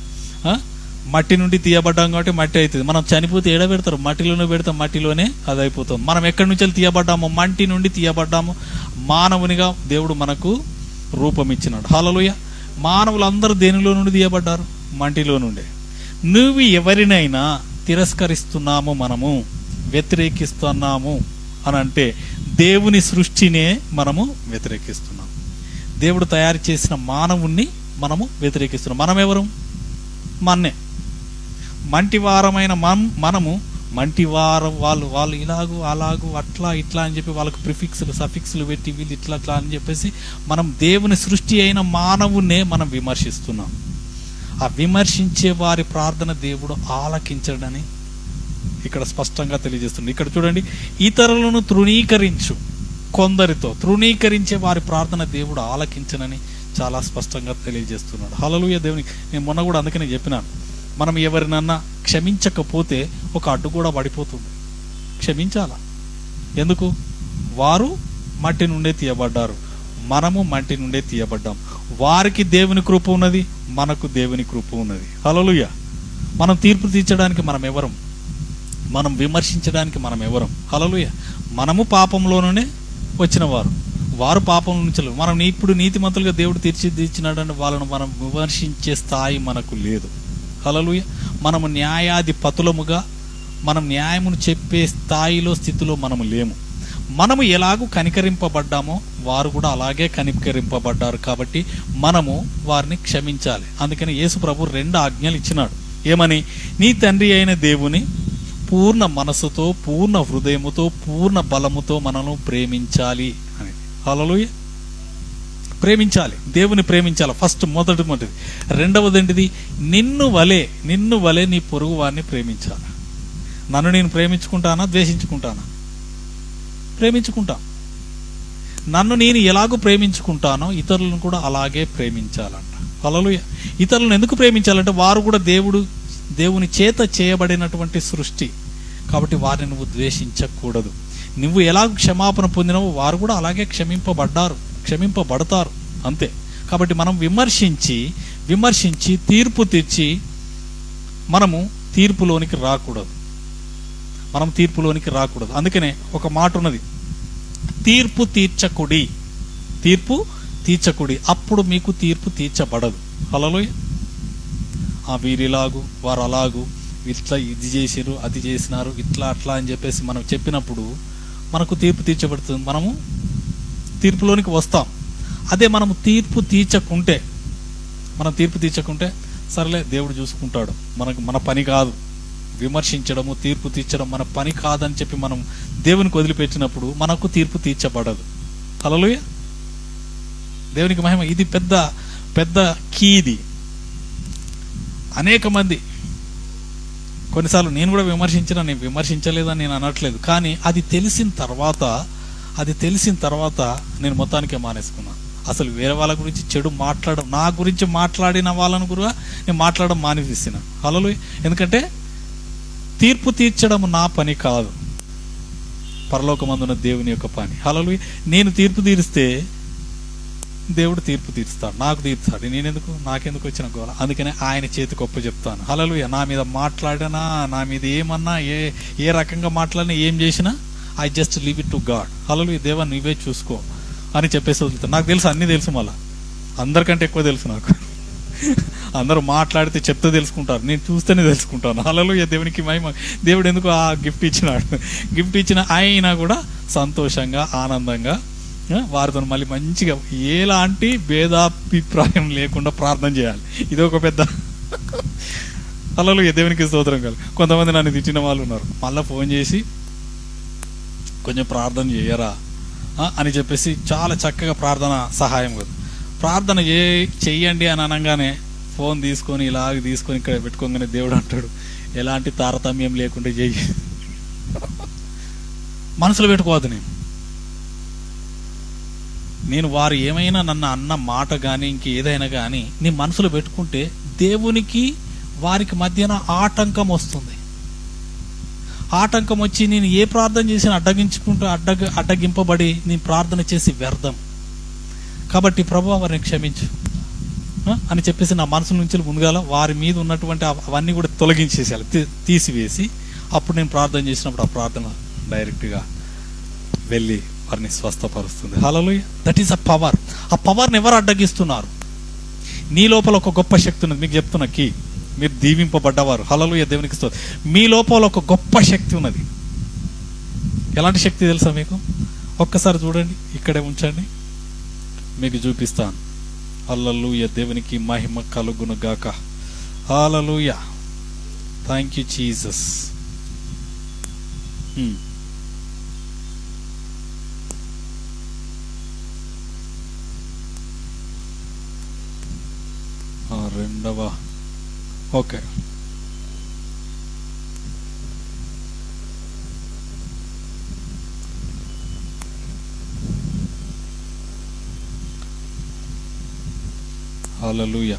మట్టి నుండి తీయబడ్డాం కాబట్టి మట్టి అవుతుంది. మనం చనిపోతే ఏడ పెడతారు? మట్టిలోనే పెడతాం, మట్టిలోనే అది అయిపోతాం. మనం ఎక్కడి నుంచి తీయబడ్డాము? మంటి నుండి తీయబడ్డాము. మానవునిగా దేవుడు మనకు రూపం ఇచ్చినాడు. హల్లెలూయా. మానవులందరూ దేనిలో నుండి తీయబడ్డారు? మంటిలో నుండే. నువ్వు ఎవరినైనా తిరస్కరిస్తున్నాము, మనము వ్యతిరేకిస్తున్నాము అని అంటే దేవుని సృష్టినే మనము వ్యతిరేకిస్తున్నాం. దేవుడు తయారు చేసిన మానవుణ్ణి మనము వ్యతిరేకిస్తున్నాం. మనం ఎవరు? మన్నే. మంటివారమైన మనము మంటివారం, వాళ్ళు ఇలాగూ అలాగూ అట్లా ఇట్లా అని చెప్పి వాళ్ళకు ప్రిఫిక్స్లు సఫిక్స్లు పెట్టి వీళ్ళు ఇట్లా అట్లా అని చెప్పేసి మనం దేవుని సృష్టి అయిన మానవునే మనం విమర్శిస్తున్నాం. ఆ విమర్శించే వారి ప్రార్థన దేవుడు ఆలకించడని ఇక్కడ స్పష్టంగా తెలియజేస్తుంది. ఇక్కడ చూడండి, ఇతరులను కొందరితో తృణీకరించే వారి ప్రార్థన దేవుడు ఆలకించనని చాలా స్పష్టంగా తెలియజేస్తున్నాడు. హల్లెలూయా. దేవునికి నేను మొన్న కూడా అందుకనే చెప్పినాను, మనం ఎవరినన్నా క్షమించకపోతే ఒక అడ్డు కూడా పడిపోతుంది. క్షమించాలా? ఎందుకు? వారు మట్టి నుండే తీయబడ్డారు, మనము మట్టి నుండే తీయబడ్డాం. వారికి దేవుని కృప ఉన్నది, మనకు దేవుని కృప ఉన్నది. హల్లెలూయా. మనం తీర్పు తీర్చడానికి మనం ఎవరం? మనం విమర్శించడానికి మనం ఎవరం? హల్లెలూయా. మనము పాపంలోనే వచ్చిన వారు పాపం నుంచి. మనం ఇప్పుడు నీతిమంతులుగా దేవుడు తీర్చిదిచ్చినాడని వాళ్ళను మనం విమర్శించే స్థాయి మనకు లేదు. హల్లెలూయా. మనము న్యాయాధిపతులముగా మనం న్యాయమును చెప్పే స్థితిలో మనము లేము. మనము ఎలాగూ కనికరింపబడ్డామో వారు కూడా అలాగే కనికరింపబడ్డారు. కాబట్టి మనము వారిని క్షమించాలి. అందుకని యేసు ప్రభు 2 ఆజ్ఞలు ఇచ్చినాడు. ఏమని? నీ తండ్రి అయిన దేవుని పూర్ణ మనసుతో, పూర్ణ హృదయముతో, పూర్ణ బలముతో మనను ప్రేమించాలి అని. హల్లెలూయా. ప్రేమించాలి, దేవుని ప్రేమించాలి. మొదటిది. రెండవది ఏంటిది? నిన్ను వలె నీ పొరుగు వారిని ప్రేమించాలి. నన్ను నేను ప్రేమించుకుంటానా? ద్వేషించుకుంటానా? ప్రేమించుకుంటా. నన్ను నేను ఎలాగో ప్రేమించుకుంటానో ఇతరులను కూడా అలాగే ప్రేమించాలంట. హల్లెలూయా. ఇతరులను ఎందుకు ప్రేమించాలంటే వారు కూడా దేవుని చేత చేయబడినటువంటి సృష్టి. కాబట్టి వారిని నువ్వు ద్వేషించకూడదు. నువ్వు ఎలాగో క్షమాపణ పొందినవో వారు కూడా అలాగే క్షమింపబడతారు. అంతే. కాబట్టి మనం విమర్శించి తీర్పు తెచ్చి మనము తీర్పులోనికి రాకూడదు. అందుకనే ఒక మాట ఉన్నది, తీర్పు తీర్చకుడి, అప్పుడు మీకు తీర్పు తీర్చబడదు. హల్లెలూయా. వీరిలాగు వారు అలాగూ, ఇట్లా ఇది చేసిరు అది చేసినారు ఇట్లా అట్లా అని చెప్పేసి మనం చెప్పినప్పుడు మనకు తీర్పు తీర్చబడుతుంది. మనము తీర్పులోనికి వస్తాం. అదే మనము తీర్పు తీర్చకుంటే సరేలే దేవుడు చూసుకుంటాడు, మన పని కాదు. విమర్శించడము, తీర్పు తీర్చడం మన పని కాదని చెప్పి మనం దేవునికి వదిలిపెట్టినప్పుడు మనకు తీర్పు తీర్చబడదు. హల్లెలూయా. దేవునికి మహిమ. ఇది పెద్ద పెద్ద కీ. ఇది అనేక మంది, కొన్నిసార్లు నేను కూడా నేను విమర్శించలేదని నేను అనట్లేదు, కానీ అది తెలిసిన తర్వాత నేను మొత్తానికే మానేసుకున్నాను. అసలు వేరే వాళ్ళ గురించి చెడు మాట్లాడడం, నా గురించి మాట్లాడిన వాళ్ళను కూడా నేను మాట్లాడడం మానేసిస్తున్నాను. హల్లెలూయా. ఎందుకంటే తీర్పు తీర్చడం నా పని కాదు, పరలోకమందున్న దేవుని యొక్క పని. హల్లెలూయా. నేను తీర్పు తీరిస్తే దేవుడు తీర్పు తీరుస్తాడు, నాకు తీర్చాడు. నాకెందుకు వచ్చిన గోల? అందుకనే ఆయన చేతి గొప్ప చెప్తాను. హల్లెలూయా. నా మీద మాట్లాడినా, నా మీద ఏమన్నా, ఏ రకంగా మాట్లాడినా, ఏం చేసినా, I just leave it to God. Hallelujah. దేవా నువ్వే చూసుకో అని చెప్పేసి వదులుతాను. నాకు తెలుసు, అన్నీ తెలుసు, మళ్ళీ అందరికంటే ఎక్కువ తెలుసు నాకు. అందరూ మాట్లాడితే చెప్తే తెలుసుకుంటారు, నేను చూస్తేనే తెలుసుకుంటాను. హల్లెలూయా. దేవునికి మహిమ. దేవుడు ఎందుకు ఆ గిఫ్ట్ ఇచ్చినాడు. గిఫ్ట్ ఇచ్చిన అయినా కూడా సంతోషంగా, ఆనందంగా వారితో మళ్ళీ మంచిగా ఎలాంటి భేదాభిప్రాయం లేకుండా ప్రార్థన చేయాలి. ఇది ఒక పెద్ద హల్లెలూయా. దేవునికి స్తోత్రం కాదు. కొంతమంది నన్ను తిట్టిన వాళ్ళు ఉన్నారు, మళ్ళీ ఫోన్ చేసి కొంచెం ప్రార్థన చేయరా అని చెప్పేసి చాలా చక్కగా ప్రార్థన సహాయం కదా. ప్రార్థన చెయ్యండి అని అనగానే ఫోన్ తీసుకొని ఇక్కడ పెట్టుకోగానే దేవుడు అంటాడు, ఎలాంటి తారతమ్యం లేకుండా చెయ్యి. మనసులో పెట్టుకోవద్దు. నేను వారు ఏమైనా నన్ను అన్న మాట కానీ ఇంకేదైనా కానీ నీ మనసులో పెట్టుకుంటే దేవునికి వారికి మధ్యన ఆటంకం వస్తుంది. ఆటంకం వచ్చి నేను ఏ ప్రార్థన చేసినా అడ్డగింపబడి నేను ప్రార్థన చేసి వ్యర్థం. కాబట్టి ప్రభువా వారిని క్షమించు అని చెప్పేసి నా మనసు నుంచి ముందుగాల వారి మీద ఉన్నటువంటి అవన్నీ కూడా తొలగించేసేయాలి, తీసివేసి అప్పుడు నేను ప్రార్థన చేసినప్పుడు ఆ ప్రార్థన డైరెక్ట్గా వెళ్ళి వారిని స్వస్థపరుస్తుంది. Hallelujah. That is a power. ఆ పవర్ని ఎవరు అడ్డగిస్తున్నారు? నీ లోపల ఒక గొప్ప శక్తి ఉన్నది. మీకు చెప్తున్నా కీ, మీరు దీవింపబడ్డవారు. హల్లెలూయా. దేవునికి స్తోత్రం. మీ లోపల ఒక గొప్ప శక్తి ఉన్నది. ఎలాంటి శక్తి తెలుసా మీకు? ఒక్కసారి చూడండి, ఇక్కడే ఉంచండి, మీకు చూపిస్తాను. హల్లెలూయా. దేవునికి మహిమ కలుగును గాక. హల్లెలూయా. Thank you Jesus. రెండవ ఓకే. హల్లెలూయా.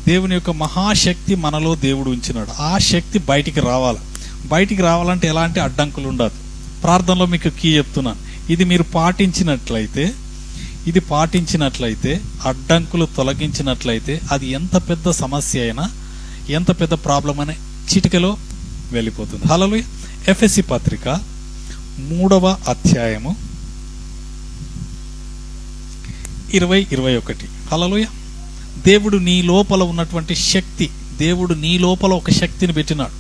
దేవుని యొక్క మహాశక్తి మనలో దేవుడు ఉంచినాడు. ఆ శక్తి బయటికి రావాలి. బయటికి రావాలంటే ఎలాంటి అడ్డంకులు ఉండదు. ప్రార్థనలో మీకు కీ చెప్తున్నాను. ఇది మీరు పాటించినట్లయితే అడ్డంకులు తొలగించినట్లయితే అది ఎంత పెద్ద సమస్య అయినా, ఎంత పెద్ద ప్రాబ్లం అయినా చిటికలో వెళ్ళిపోతుంది. హల్లెలూయా. ఎఫెసీ పత్రిక 3వ అధ్యాయము 20-21. హల్లెలూయా. దేవుడు నీ లోపల ఉన్నటువంటి శక్తి, దేవుడు నీ లోపల ఒక శక్తిని పెట్టినాడు.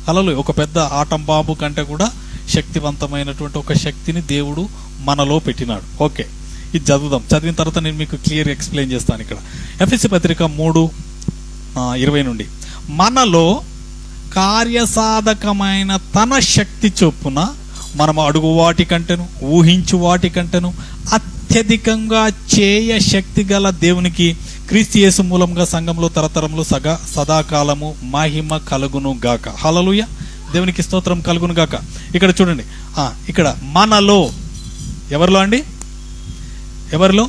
హల్లెలూయా. ఒక పెద్ద ఆటం బాంబు కంటే కూడా శక్తివంతమైనటువంటి ఒక శక్తిని దేవుడు మనలో పెట్టినాడు. ఓకే, ఇది చదివిన తర్వాత నేను మీకు క్లియర్ ఎక్స్ప్లెయిన్ చేస్తాను. ఇక్కడ ఎఫెసీ పత్రిక 3:20 నుండి, మనలో కార్యసాధకమైన తన శక్తి చొప్పున మనం అడుగు వాటి కంటేను ఊహించు వాటి కంటేను అత్యధికంగా చేయ శక్తి గల దేవునికి క్రీస్తు యేసు మూలంగా సంఘంలో తరతరములు సదాకాలము మహిమ కలుగును గాక. హల్లెలూయా. దేవునికి స్తోత్రం కలుగును గాక. ఇక్కడ చూడండి, ఇక్కడ మనలో, ఎవరిలో అండి? ఎవరిలో?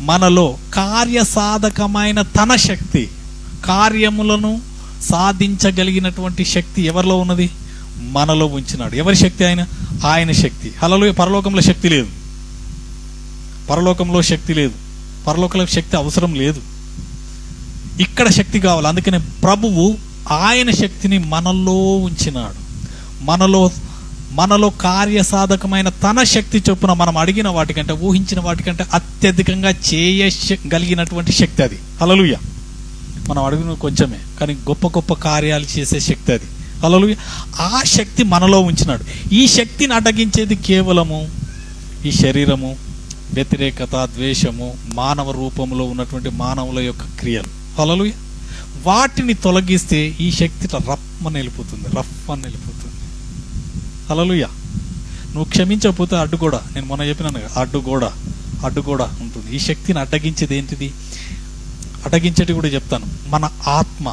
మనలో కార్యసాధకమైన తన శక్తి, కార్యములను సాధించగలిగినటువంటి శక్తి ఎవరిలో ఉన్నది? మనలో ఉంచినాడు. ఎవరి శక్తి? ఆయన శక్తి. హల్లెలూయా. పరలోకంలో శక్తి లేదు, పరలోకంలో శక్తి లేదు, పరలోకంలో శక్తి అవసరం లేదు. ఇక్కడ శక్తి కావాలి. అందుకనే ప్రభువు ఆయన శక్తిని మనలో ఉంచినాడు. మనలో కార్యసాధకమైన తన శక్తి చొప్పున మనం అడిగిన వాటికంటే ఊహించిన వాటికంటే అత్యధికంగా చేయగలిగినటువంటి శక్తి అది. హల్లెలూయా. మనం అడిగిన కొంచెమే, కానీ గొప్ప గొప్ప కార్యాలు చేసే శక్తి అది. హల్లెలూయా. ఆ శక్తి మనలో ఉంచినాడు. ఈ శక్తిని అడ్డగించేది కేవలము ఈ శరీరము, వ్యతిరేకత, ద్వేషము, మానవ రూపంలో ఉన్నటువంటి మానవుల యొక్క క్రియలు. హల్లెలూయా. వాటిని తొలగిస్తే ఈ శక్తి రఫ్ అని వెళ్ళిపోతుంది. హల్లెలూయా. నువ్వు క్షమించకపోతే అడ్డుగోడ, నేను మొన్న చెప్పినాను, అడ్డుగోడ ఉంటుంది. అడ్డగిస్తుంది. ఈ శక్తిని అడ్డగించేది ఏంటిది? అడ్డగించేటి కూడా చెప్తాను. మన ఆత్మ.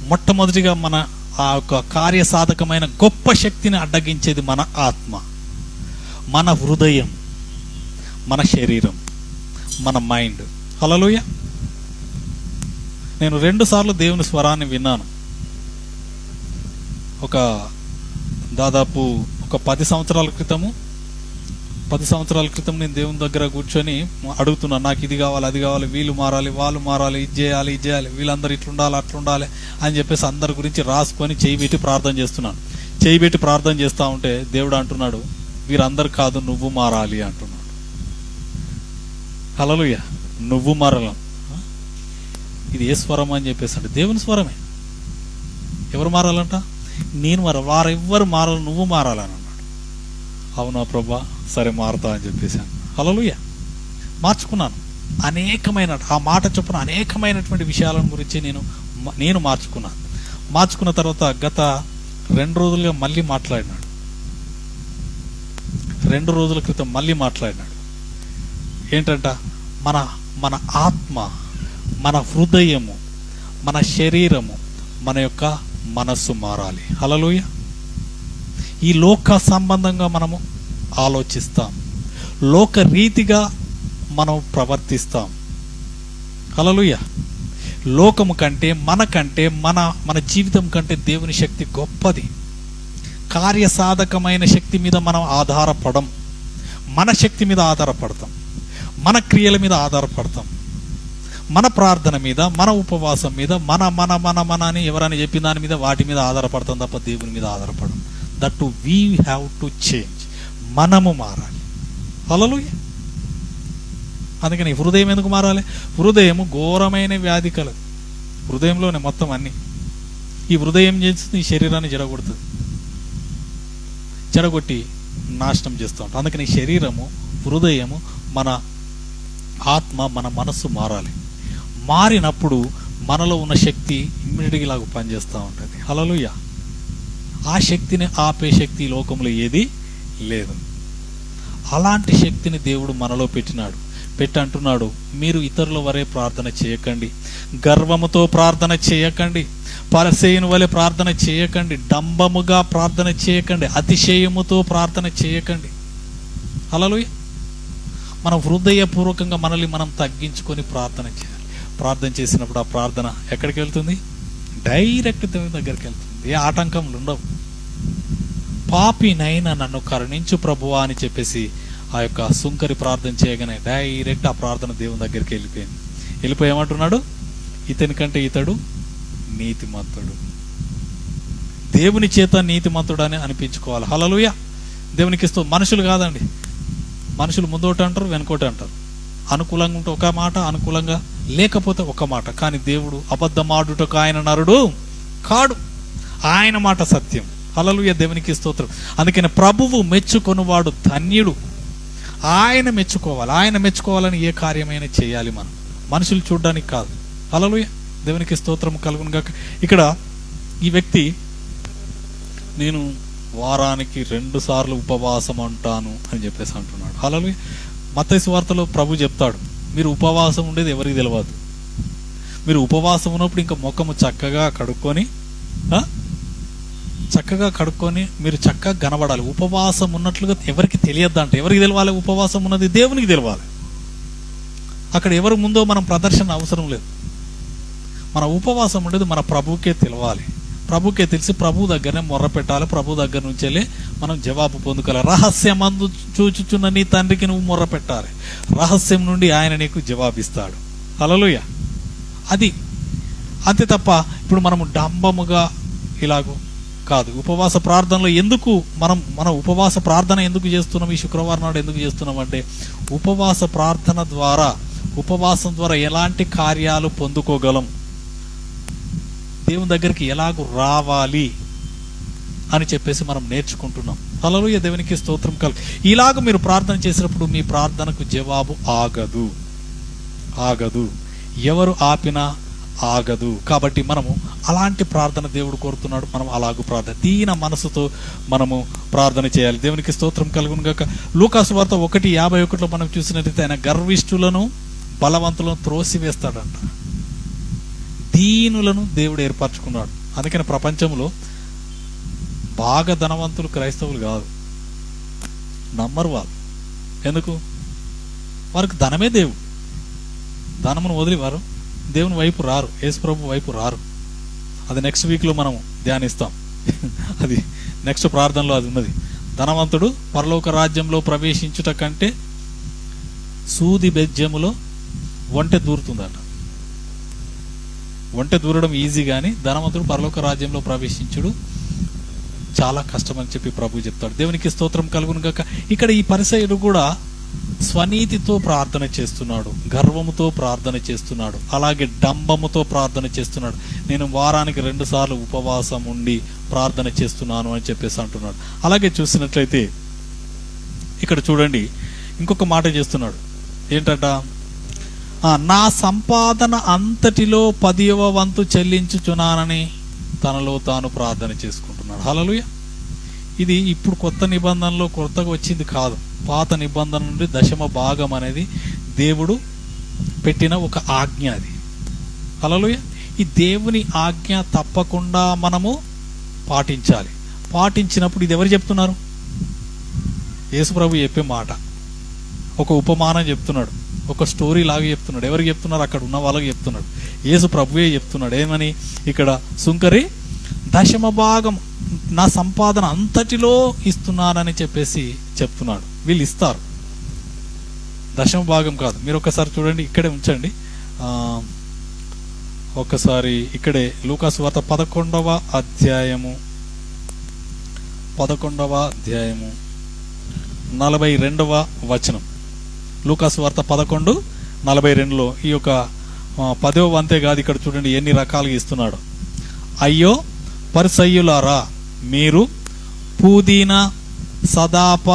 మొట్టమొదటిగా మన ఆ యొక్క కార్యసాధకమైన గొప్ప శక్తిని అడ్డగించేది మన ఆత్మ, మన హృదయం, మన శరీరం, మన మైండ్. హల్లెలూయా. నేను 2 సార్లు దేవుని స్వరాన్ని విన్నాను. దాదాపు ఒక 10 సంవత్సరాల క్రితం నేను దేవుని దగ్గర కూర్చొని అడుగుతున్నాను, నాకు ఇది కావాలి, అది కావాలి, వీళ్ళు మారాలి, వాళ్ళు మారాలి, ఇది చేయాలి, వీళ్ళందరూ ఇట్లుండాలి, అట్లుండాలి అని చెప్పేసి అందరి గురించి రాసుకొని చేయి పెట్టి ప్రార్థన చేస్తున్నాను. చేయి పెట్టి ప్రార్థన చేస్తూ ఉంటే దేవుడు అంటున్నాడు, వీరందరు కాదు, నువ్వు మారాలి అంటున్నాడు. హల్లెలూయా. నువ్వు మారాలి. ఇది ఏ స్వరం అని చెప్పేసి అంటే దేవుని స్వరమే. ఎవరు మారాలంట? నేను వారెవ్వరు మారాలి, నువ్వు మారాలని అన్నాడు. అవునా ప్రభా, సరే మారుతా అని చెప్పేసాను. హల్లెలూయా. మార్చుకున్నాను. ఆ మాట చొప్పున అనేకమైనటువంటి విషయాల గురించి నేను మార్చుకున్నాను. మార్చుకున్న తర్వాత గత 2 రోజులుగా మళ్ళీ మాట్లాడినాడు. 2 రోజుల క్రితం మళ్ళీ మాట్లాడినాడు. ఏంటంట? మన ఆత్మ, మన హృదయము, మన శరీరము, మన యొక్క మనస్సు మారాలి. హల్లెలూయా. ఈ లోక సంబంధంగా మనము ఆలోచిస్తాం, లోక రీతిగా మనం ప్రవర్తిస్తాం. హల్లెలూయా. లోకము కంటే మనకంటే మన జీవితం కంటే దేవుని శక్తి గొప్పది. కార్యసాధకమైన శక్తి మీద మనం ఆధారపడం, మన శక్తి మీద ఆధారపడతాం, మన క్రియల మీద ఆధారపడతాం, మన ప్రార్థన మీద, మన ఉపవాసం మీద, మన అని ఎవరైనా చెప్పిన దాని మీద, వాటి మీద ఆధారపడతాం తప్ప దేవుని మీద ఆధారపడం. That we have to change. మనము మారాలి. హల్లెలూయా. అందుకని హృదయం ఎందుకు మారాలి? హృదయము ఘోరమైన వ్యాధి కలదు. హృదయంలోనే మొత్తం అన్ని. ఈ హృదయం చేస్తుంది, ఈ శరీరాన్ని చెడగొట్టి నాశనం చేస్తూ ఉంటాం. అందుకని ఈ శరీరము, హృదయము, మన ఆత్మ, మన మనస్సు మారాలి. మారినప్పుడు మనలో ఉన్న శక్తి ఇమ్మీడియట్గా ఇలాగ పనిచేస్తూ ఉంటుంది. హల్లెలూయా. ఆ శక్తిని ఆపే శక్తి ఈ లోకంలో ఏది లేదు. అలాంటి శక్తిని దేవుడు మనలో పెట్టి అంటున్నాడు, మీరు ఇతరుల వరే ప్రార్థన చేయకండి, గర్వముతో ప్రార్థన చేయకండి, పరిసయ్యుని వలె ప్రార్థన చేయకండి, డంబముగా ప్రార్థన చేయకండి, అతిశయముతో ప్రార్థన చేయకండి. హల్లెలూయా. మనం హృదయపూర్వకంగా మనల్ని మనం తగ్గించుకొని ప్రార్థన చేయాలి. ప్రార్థన చేసినప్పుడు ఆ ప్రార్థన ఎక్కడికి వెళ్తుంది? డైరెక్ట్ దేవుని దగ్గరికి వెళ్తుంది. ఏ ఆటంకములు ఉండవు. పాపినైనా నన్ను కరుణించు ప్రభువా అని చెప్పేసి ఆ యొక్క సుంకరి ప్రార్థన చేయగానే డైరెక్ట్ ఆ ప్రార్థన దేవుని దగ్గరికి వెళ్ళిపోయి ఏమంటున్నాడు? ఇతని కంటే ఇతడు నీతిమంతుడు. దేవుని చేత నీతిమంతుడు అని అనిపించుకోవాలి. హల్లెలూయా. దేవునికి ఇస్తూ మనుషులు కాదండి. మనుషులు ముందోటి అంటారు, వెనుకోటి అంటారు. అనుకూలంగా ఉంటే ఒక మాట, అనుకూలంగా లేకపోతే ఒక మాట. కానీ దేవుడు అబద్ధమాడుటకు ఆయన నరుడు కాడు, ఆయన మాట సత్యం. హల్లెలూయా. దేవునికి స్తోత్రం. అందుకని ప్రభువు మెచ్చుకొనువాడు ధన్యుడు. ఆయన మెచ్చుకోవాలని ఏ కార్యమైనా చేయాలి మనం, మనుషులు చూడడానికి కాదు. హల్లెలూయా. దేవునికి స్తోత్రం కలుగును గాక. ఇక్కడ ఈ వ్యక్తి, నేను వారానికి 2 సార్లు ఉపవాసం అంటాను అని చెప్పేసి అంటున్నాడు. హల్లెలూయా. మత్తయి సువార్తలో ప్రభు చెప్తాడు, మీరు ఉపవాసం ఉండేది ఎవరికి తెలియదు. మీరు ఉపవాసం ఉన్నప్పుడు ఇంకా ముఖము చక్కగా కడుక్కొని మీరు చక్కగా కనబడాలి. ఉపవాసం ఉన్నట్లుగా ఎవరికి తెలియద్దంట. ఎవరికి తెలవాలి? ఉపవాసం ఉన్నది దేవునికి తెలవాలి. అక్కడ ఎవరి ముందో మనం ప్రదర్శన అవసరం లేదు. మన ఉపవాసం ఉండేది మన ప్రభువుకే తెలవాలి. ప్రభుకే తెలిసి ప్రభు దగ్గరనే మొర్ర పెట్టాలి. ప్రభు దగ్గర నుంచి వెళ్ళి మనం జవాబు పొందుకోవాలి. రహస్యమందు చూచుచున్న నీ తండ్రికి నువ్వు మొర్ర పెట్టాలి. రహస్యం నుండి ఆయన నీకు జవాబిస్తాడు. హల్లెలూయా. అది అంతే తప్ప ఇప్పుడు మనము డంబముగా ఇలాగూ కాదు. ఉపవాస ప్రార్థనలో ఎందుకు మన ఉపవాస ప్రార్థన ఎందుకు చేస్తున్నాం? ఈ శుక్రవారం నాడు ఎందుకు చేస్తున్నాం అంటే, ఉపవాసం ద్వారా ఎలాంటి కార్యాలు పొందుకోగలం, దేవుని దగ్గరికి ఎలాగూ రావాలి అని చెప్పేసి మనం నేర్చుకుంటున్నాం. హల్లెలూయా. దేవునికి స్తోత్రం ఇలాగ మీరు ప్రార్థన చేసినప్పుడు మీ ప్రార్థనకు జవాబు ఆగదు. ఎవరు ఆపినా ఆగదు. కాబట్టి మనము అలాంటి ప్రార్థన దేవుడు కోరుతున్నాడు. మనం అలాగూ ప్రార్థన దీన మనసుతో మనము ప్రార్థన చేయాలి. దేవునికి స్తోత్రం కలుగును గాక. లూకాసు వార్త 1:51 మనం చూసినట్లయితే ఆయన గర్విష్ఠులను బలవంతులను త్రోసివేస్తాడంట. దీనులను దేవుడు ఏర్పరచుకున్నాడు. అందుకని ప్రపంచంలో బాగా ధనవంతులు క్రైస్తవులు కాదు, నమ్మరు వాళ్ళు. ఎందుకు? వారికి ధనమే దేవుడు. ధనమును వదిలి వారు దేవుని వైపు రారు, యేసుప్రభు వైపు రారు. అది నెక్స్ట్ వీక్లో మనం ధ్యానిస్తాం. అది నెక్స్ట్ ప్రార్థనలో అది ఉన్నది. ధనవంతుడు పరలోక రాజ్యంలో ప్రవేశించుట కంటే సూది బెజ్జములో ఒంటె దూరుతుందట. ఒంటె దూరడం ఈజీ, కానీ ధనవంతుడు పరలోక రాజ్యంలో ప్రవేశించుడు చాలా కష్టం అని చెప్పి ప్రభు చెప్తాడు. దేవునికి స్తోత్రం కలుగును గాక. ఇక్కడ ఈ పరిసయ్యుడు కూడా స్వనీతితో ప్రార్థన చేస్తున్నాడు, గర్వముతో ప్రార్థన చేస్తున్నాడు, అలాగే డంబముతో ప్రార్థన చేస్తున్నాడు. నేను వారానికి 2 సార్లు ఉపవాసం ఉండి ప్రార్థన చేస్తున్నాను అని చెప్పేసి అంటున్నాడు. అలాగే చూసినట్లయితే ఇక్కడ చూడండి, ఇంకొక మాట చేస్తున్నాడు. ఏంటట? నా సంపాదన అంతటిలో 10వ వంతు చెల్లించుచున్నానని తనలో తాను ప్రార్థన చేసుకుంటున్నాడు. హల్లెలూయా. ఇది ఇప్పుడు కొత్త నిబంధనలో కొత్తగా వచ్చింది కాదు. పాత నిబంధన నుండి 10వ భాగం అనేది దేవుడు పెట్టిన ఒక ఆజ్ఞ అది. హల్లెలూయా. ఈ దేవుని ఆజ్ఞ తప్పకుండా మనము పాటించాలి. పాటించినప్పుడు ఇది ఎవరు చెప్తున్నారు? యేసుప్రభు చెప్పే మాట. ఒక ఉపమానం చెప్తున్నాడు, ఒక స్టోరీ లాగా చెప్తున్నాడు. ఎవరికి చెప్తున్నారు? అక్కడ ఉన్న వాళ్ళకి చెప్తున్నాడు. యేసు ప్రభువే చెప్తున్నాడు. ఏమని? ఇక్కడ సుంకరి 10వ భాగం నా సంపాదన అంతటిలో ఇస్తున్నానని చెప్పేసి చెప్తున్నాడు. వీళ్ళు ఇస్తారు, 10వ భాగం కాదు. మీరు ఒకసారి చూడండి, ఇక్కడే ఉంచండి. ఒకసారి ఇక్కడే లూకాసు వార్త 11వ అధ్యాయము 42వ వచనం. లూకాసు వార్త 11:42లో ఈ యొక్క 10వ వంతే కాదు, ఇక్కడ చూడండి ఎన్ని రకాలుగా ఇస్తున్నాడు. అయ్యో పరిసయ్యులారా, మీరు పుదీనా, సదాప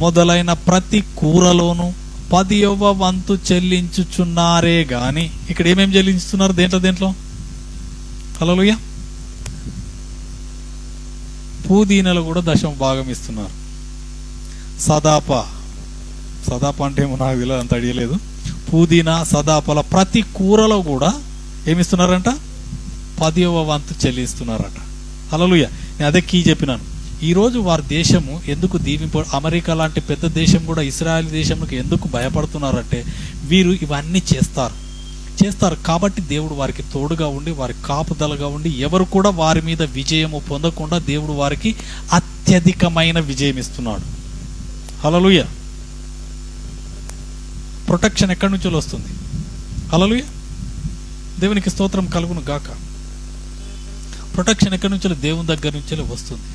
మొదలైన ప్రతి కూరలోను 10వ వంతు చెల్లించుచున్నారే గాని. ఇక్కడ ఏమేమి చెల్లించుతున్నారు? దేంట్లో? హల్లెలూయా. పుదీనాలు కూడా 10వ భాగం ఇస్తున్నారు. సదాప అంటే ఏమో నాకు తెలియదు, అంత అడిగలేదు. పుదీనా, సదాపల ప్రతి కూరలో కూడా ఏమిస్తున్నారంట? 10వ వంతు చెల్లిస్తున్నారట. హల్లెలూయా. నేను అదే కీ చెప్పినాను. ఈరోజు వారి దేశము ఎందుకు అమెరికా లాంటి పెద్ద దేశం కూడా ఇశ్రాయేల్ దేశంకి ఎందుకు భయపడుతున్నారంటే వీరు ఇవన్నీ చేస్తారు కాబట్టి దేవుడు వారికి తోడుగా ఉండి, వారి కాపుదలగా ఉండి, ఎవరు కూడా వారి మీద విజయము పొందకుండా దేవుడు వారికి అత్యధికమైన విజయం ఇస్తున్నాడు. హల్లెలూయా. ప్రొటెక్షన్ ఎక్కడి నుంచి వస్తుంది? హల్లెలూయా. దేవునికి స్తోత్రం కలుగును గాక. ప్రొటెక్షన్ ఎక్కడి నుంచి? దేవుని దగ్గర నుంచి వస్తుంది.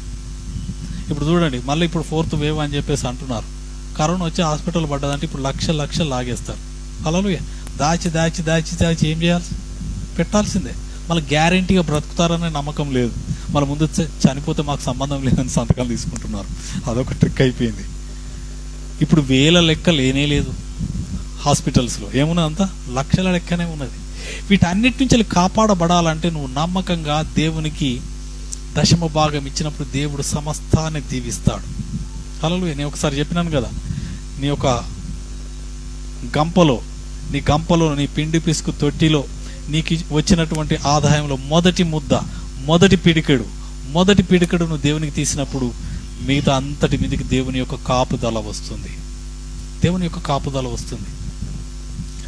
ఇప్పుడు చూడండి, మళ్ళీ ఇప్పుడు 4th వేవ్ అని చెప్పేసి అంటున్నారు. కరోనా వచ్చి హాస్పిటల్ పడ్డదంటే ఇప్పుడు లక్షలు లాగేస్తారు. హల్లెలూయా. దాచి ఏం చేయాల్సి? పెట్టాల్సిందే. మళ్ళీ గ్యారెంటీగా బ్రతుకుతారనే నమ్మకం లేదు. మళ్ళీ ముందు చనిపోతే మాకు సంబంధం లేదని సంతకాలు తీసుకుంటున్నారు. అదొక ట్రిక్ అయిపోయింది. ఇప్పుడు వేల లెక్క లేనే లేదు హాస్పిటల్స్లో. ఏమున్నది? అంతా లక్షల లెక్కనే ఉన్నది. వీటన్నిటి నుంచి కాపాడబడాలంటే నువ్వు నమ్మకంగా దేవునికి 10వ భాగం ఇచ్చినప్పుడు దేవుడు సమస్తాన్ని దీవిస్తాడు. హల్లెలూయా. నేను ఒకసారి చెప్పినాను కదా, నీ యొక్క గంపలో నీ పిండి పిసుకు తొట్టిలో నీకు వచ్చినటువంటి ఆదాయంలో మొదటి పిడికెడు నువ్వు దేవునికి తీసినప్పుడు మిగతా అంతటి మీదకి దేవుని యొక్క కాపుదల వస్తుంది.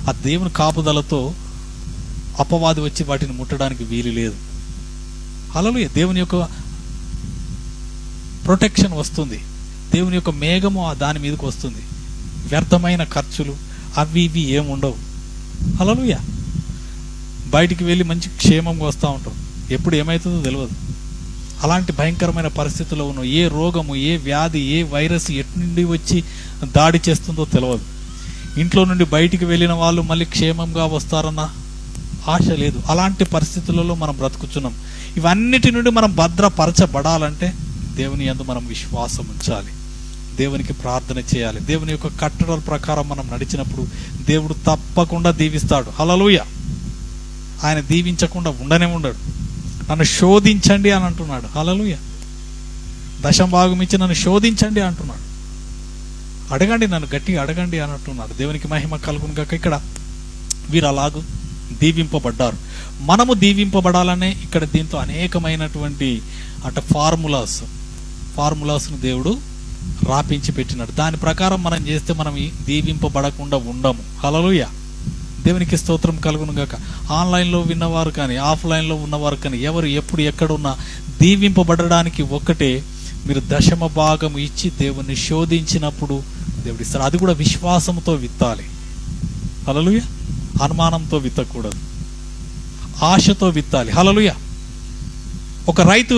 ఆ దేవుని కాపుదలతో అపవాది వచ్చి వాటిని ముట్టడానికి వీలు లేదు. హల్లెలూయా. దేవుని యొక్క ప్రొటెక్షన్ వస్తుంది. దేవుని యొక్క మేఘము దాని మీదకి వస్తుంది. వ్యర్థమైన ఖర్చులు అవి ఇవి ఏముండవు. హల్లెలూయా. బయటికి వెళ్ళి మంచి క్షేమంగా వస్తూ ఉంటాం. ఎప్పుడు ఏమవుతుందో తెలియదు. అలాంటి భయంకరమైన పరిస్థితుల్లో ఉన్న ఏ రోగము, ఏ వ్యాధి, ఏ వైరస్ ఎటు నుండి వచ్చి దాడి చేస్తుందో తెలియదు. ఇంట్లో నుండి బయటికి వెళ్ళిన వాళ్ళు మళ్ళీ క్షేమంగా వస్తారన్న ఆశ లేదు. అలాంటి పరిస్థితులలో మనం బ్రతుకుతున్నాం. ఇవన్నిటి నుండి మనం భద్రపరచబడాలంటే దేవుని యందు మనం విశ్వాసం ఉంచాలి, దేవునికి ప్రార్థన చేయాలి. దేవుని యొక్క కట్టడల ప్రకారం మనం నడిచినప్పుడు దేవుడు తప్పకుండా దీవిస్తాడు. హల్లెలూయా. ఆయన దీవించకుండా ఉండనే ఉండడు. నన్ను శోధించండి అని అంటున్నాడు. హల్లెలూయా. దశమ భాగం ఇచ్చి నన్ను శోధించండి అంటున్నాడు. అడగండి, నన్ను గట్టిగా అడగండి అని అంటున్నాడు. దేవునికి మహిమ కలుగును గాక. ఇక్కడ వీరు అలాగూ దీవింపబడ్డారు. మనము దీవింపబడాలనే ఇక్కడ దీంతో అనేకమైనటువంటి ఫార్ములాస్ను దేవుడు రాపించి పెట్టినాడు. దాని ప్రకారం మనం చేస్తే మనం దీవింపబడకుండా ఉండము. హల్లెలూయా. దేవునికి స్తోత్రం కలుగును గాక. ఆన్లైన్లో విన్నవారు కానీ ఆఫ్లైన్లో ఉన్నవారు కానీ ఎవరు ఎప్పుడు ఎక్కడున్నా దీవింపబడడానికి ఒక్కటే, మీరు దశమ భాగం ఇచ్చి దేవుణ్ణి శోధించినప్పుడు దేవుడు ఇస్తారు. అది కూడా విశ్వాసంతో విత్తాలి. హల్లెలూయా. అనుమానంతో విత్తకూడదు, ఆశతో విత్తాలి. హల్లెలూయా. ఒక రైతు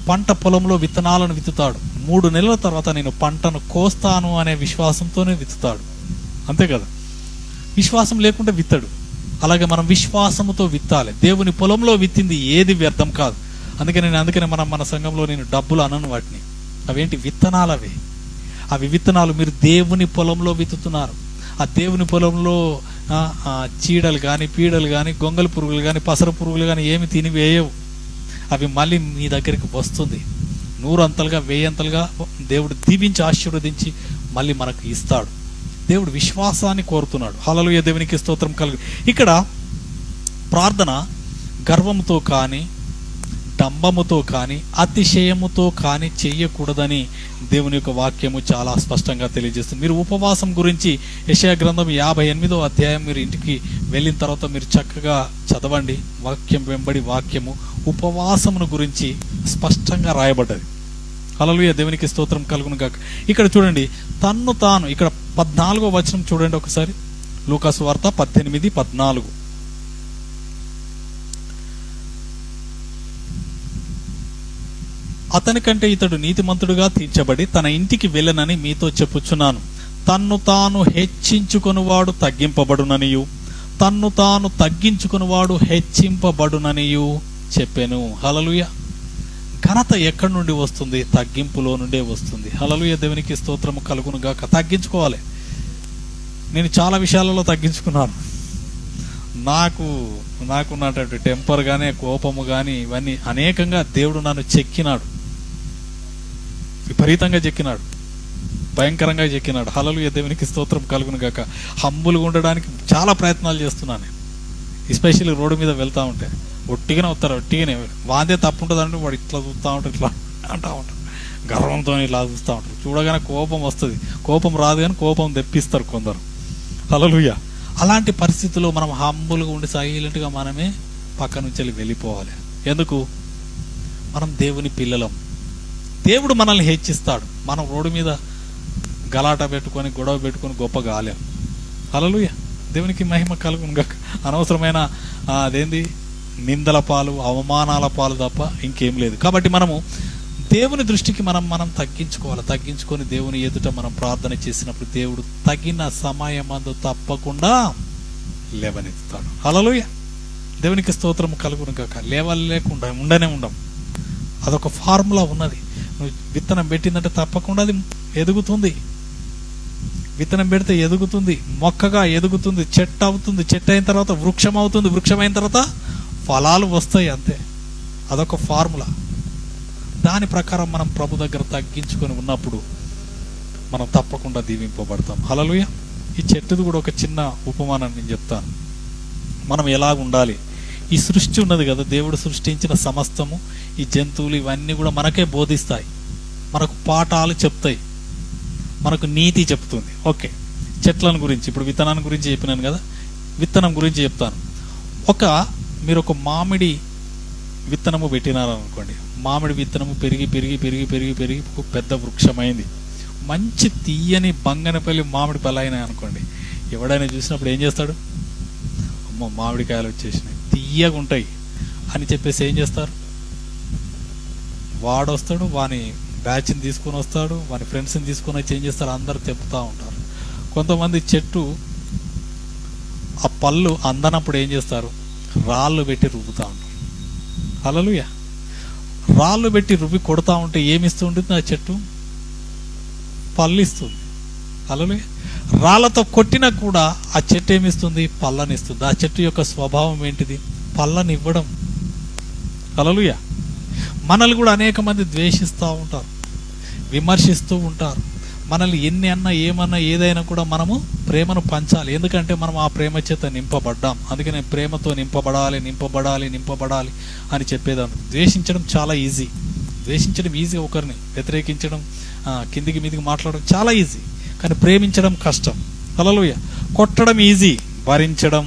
పంట పొలంలో విత్తనాలను విత్తుతాడు. 3 నెలల తర్వాత నేను పంటను కోస్తాను అనే విశ్వాసంతోనే విత్తుతాడు. అంతే కదా. విశ్వాసం లేకుండా విత్తడు. అలాగే మనం విశ్వాసముతో విత్తాలి. దేవుని పొలంలో విత్తింది ఏది వ్యర్థం కాదు. అందుకనే మన సంఘంలో నేను డబ్బులు అనను వాటిని. అవేంటి? విత్తనాలు. అవి విత్తనాలు. మీరు దేవుని పొలంలో విత్తుతున్నారు. ఆ దేవుని పొలంలో చీడలు కానీ, పీడలు కానీ, గొంగలి పురుగులు కానీ, పసర పురుగులు కానీ ఏమి తినివేయవు. అవి మళ్ళీ మీ దగ్గరికి వస్తుంది. 100 అంతలుగా 1000 అంతలుగా దేవుడు దీవించి ఆశీర్వదించి మళ్ళీ మనకు ఇస్తాడు. దేవుడు విశ్వాసాన్ని కోరుతున్నాడు. హల్లెలూయా. దేవునికి స్తోత్రం కలుగు. ఇక్కడ ప్రార్థన గర్వముతో కానీ, డంబముతో కానీ, అతిశయముతో కానీ చెయ్యకూడదని దేవుని యొక్క వాక్యము చాలా స్పష్టంగా తెలియజేస్తుంది. మీరు ఉపవాసం గురించి యెషయా గ్రంథం 58వ అధ్యాయం మీరు ఇంటికి వెళ్ళిన తర్వాత మీరు చక్కగా చదవండి. వాక్యం వెంబడి వాక్యము ఉపవాసమును గురించి స్పష్టంగా రాయబడ్డది. హల్లెలూయా. దేవునికి స్తోత్రం కలుగును గాక. ఇక్కడ చూడండి, తన్ను తాను, ఇక్కడ 14వ వచనం చూడండి ఒకసారి. లూకాసు వార్త 18:14. అతని కంటే ఇతడు నీతిమంతుడుగా తీర్చబడి తన ఇంటికి వెళ్ళనని మీతో చెప్పుచున్నాను. తన్ను తాను హెచ్చించుకొనువాడు తగ్గింపబడుననియు, తన్ను తాను తగ్గించుకునివాడు హెచ్చింపబడుననియు చెప్పెను. హల్లెలూయా. ఘనత ఎక్కడి నుండి వస్తుంది? తగ్గింపులో నుండే వస్తుంది. హల్లెలూయా. దేవునికి స్తోత్రము కలుగును గాక. తగ్గించుకోవాలి. నేను చాలా విషయాలలో తగ్గించుకున్నాను. నాకున్నటువంటి టెంపర్ కానీ, కోపము కానీ, ఇవన్నీ అనేకంగా దేవుడు నన్ను చెక్కినాడు. విపరీతంగా చెక్కినాడు, భయంకరంగా చెక్కినాడు. హల్లెలూయా. దేవునికి స్తోత్రం కలుగును గాక. హంబులుగా ఉండడానికి చాలా ప్రయత్నాలు చేస్తున్నాను. ఎస్పెషల్లీ రోడ్డు మీద వెళ్తూ ఉంటే ఒట్టిగానే వస్తారు. ఒట్టిగానే వాందే తప్పు ఉంటుంది అంటే వాడు ఇట్లా చూస్తూ ఉంటారు, ఇట్లా అంటూ ఉంటారు, గర్వంతో ఇలా చూస్తూ ఉంటారు. చూడగానే కోపం వస్తుంది. కోపం రాదు కానీ కోపం తెప్పిస్తారు కొందరు. హల్లెలూయా. అలాంటి పరిస్థితుల్లో మనం హంబులుగా ఉండి సైలెంట్గా మనమే పక్క నుంచి వెళ్ళిపోవాలి. ఎందుకు? మనం దేవుని పిల్లలం. దేవుడు మనల్ని హెచ్చిస్తాడు. మనం రోడ్డు మీద గలాట పెట్టుకొని, గొడవ పెట్టుకొని గొప్ప కాలేం. హల్లెలూయా. దేవునికి మహిమ కలుగును గాక. అనవసరమైన అదేంది నిందల పాలు, అవమానాల పాలు తప్ప ఇంకేం లేదు. కాబట్టి మనము దేవుని దృష్టికి మనం తగ్గించుకోవాలి. తగ్గించుకొని దేవుని ఎదుట మనం ప్రార్థన చేసినప్పుడు దేవుడు తగిన సమయమందు తప్పకుండా లేవనెత్తుతాడు. హల్లెలూయా. దేవునికి స్తోత్రం కలుగును గాక. లేవలేకుండా ఉండనే ఉండం. అదొక ఫార్ములా ఉన్నది. నువ్వు విత్తనం పెట్టిందంటే తప్పకుండా అది ఎదుగుతుంది. విత్తనం పెడితే ఎదుగుతుంది, మొక్కగా ఎదుగుతుంది, చెట్టు అవుతుంది, చెట్టు అయిన తర్వాత వృక్షం అవుతుంది, వృక్షం అయిన తర్వాత ఫలాలు వస్తాయి. అంతే. అదొక ఫార్ములా. దాని ప్రకారం మనం ప్రభు దగ్గర తగ్గించుకొని ఉన్నప్పుడు మనం తప్పకుండా దీవింపబడతాం. హల్లెలూయా. ఈ చెట్టుది కూడా ఒక చిన్న ఉపమానం నేను చెప్తాను. మనం ఎలా ఉండాలి? ఈ సృష్టి ఉన్నది కదా, దేవుడు సృష్టించిన సమస్తము, ఈ జంతువులు ఇవన్నీ కూడా మనకే బోధిస్తాయి, మనకు పాఠాలు చెప్తాయి, మనకు నీతి చెప్తుంది. ఓకే, చెట్లను గురించి ఇప్పుడు విత్తనాన్ని గురించి చెప్పినాను కదా, విత్తనం గురించి చెప్తాను. మీరు ఒక మామిడి విత్తనము పెట్టినారనుకోండి. మామిడి విత్తనము పెరిగి పెరిగి పెరిగి పెరిగి పెరిగి పెద్ద వృక్షమైంది. మంచి తీయని బంగనపల్లి మామిడి పళ్ళు అయినాయి అనుకోండి. ఎవడైనా చూసినప్పుడు ఏం చేస్తాడు? అమ్మో మామిడికాయలు వచ్చేసినాయి, తీయగా ఉంటాయి అని చెప్పేసి ఏం చేస్తారు? వాడు వస్తాడు, వాని బ్యాచ్ని తీసుకొని వస్తాడు, వాని ఫ్రెండ్స్ని తీసుకొని వచ్చి ఏం చేస్తారు? అందరు తెప్పుతూ ఉంటారు. కొంతమంది చెట్టు ఆ పళ్ళు అందనప్పుడు ఏం చేస్తారు? రాళ్ళు పెట్టి రుబ్బుతూ ఉంటారు. హల్లెలూయా. రాళ్ళు పెట్టి రుబ్బి కొడతా ఉంటే ఏమిస్తూ ఉంటుంది? ఆ చెట్టు పళ్ళు ఇస్తుంది. హల్లెలూయా. రాళ్ళతో కొట్టినా కూడా ఆ చెట్టు ఏమిస్తుంది? పళ్ళనిస్తుంది. ఆ చెట్టు యొక్క స్వభావం ఏంటిది? పళ్ళనివ్వడం. హల్లెలూయా. మనల్ని కూడా అనేక మంది ద్వేషిస్తూ ఉంటారు, విమర్శిస్తూ ఉంటారు. మనల్ని ఎన్ని అన్నా ఏమన్నా ఏదైనా కూడా మనము ప్రేమను పంచాలి. ఎందుకంటే మనం ఆ ప్రేమ చేత నింపబడ్డాం. అందుకనే ప్రేమతో నింపబడాలి నింపబడాలి నింపబడాలి అని చెప్పేదాన్ని. ద్వేషించడం చాలా ఈజీ. ద్వేషించడం ఈజీ, ఒకరిని వ్యతిరేకించడం, కిందికి మీదికి మాట్లాడడం చాలా ఈజీ. కానీ ప్రేమించడం కష్టం. హల్లెలూయా. కొట్టడం ఈజీ, భరించడం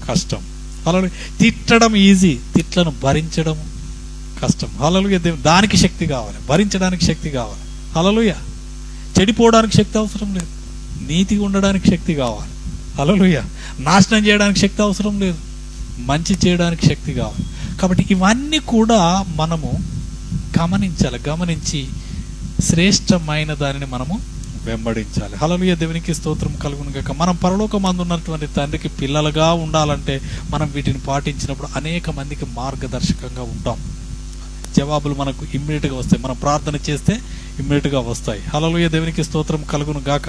కష్టం. హల్లెలూయా. తిట్టడం ఈజీ, తిట్లను భరించడం కష్టం. హల్లెలూయా. దానికి శక్తి కావాలి, భరించడానికి శక్తి కావాలి. హల్లెలూయా. చెడిపోవడానికి శక్తి అవసరం లేదు, నీతిగా ఉండడానికి శక్తి కావాలి. హల్లెలూయా. నాశనం చేయడానికి శక్తి అవసరం లేదు, మంచి చేయడానికి శక్తి కావాలి. కాబట్టి ఇవన్నీ కూడా మనము గమనించాలి. గమనించి శ్రేష్టమైన దానిని మనము వెంబడించాలి. హల్లెలూయా. దేవునికి స్తోత్రం కలుగును గాక. మనం పరలోకమందు ఉన్నటువంటి తండ్రికి పిల్లలుగా ఉండాలంటే మనం వీటిని పాటించినప్పుడు అనేక మందికి మార్గదర్శకంగా ఉంటాం. జవాబులు మనకు ఇమ్మీడియట్గా వస్తాయి. మనం ప్రార్థన చేస్తే ఇమ్మీడియట్గా వస్తాయి. హల్లెలూయా. దేవునికి స్తోత్రం కలుగును గాక.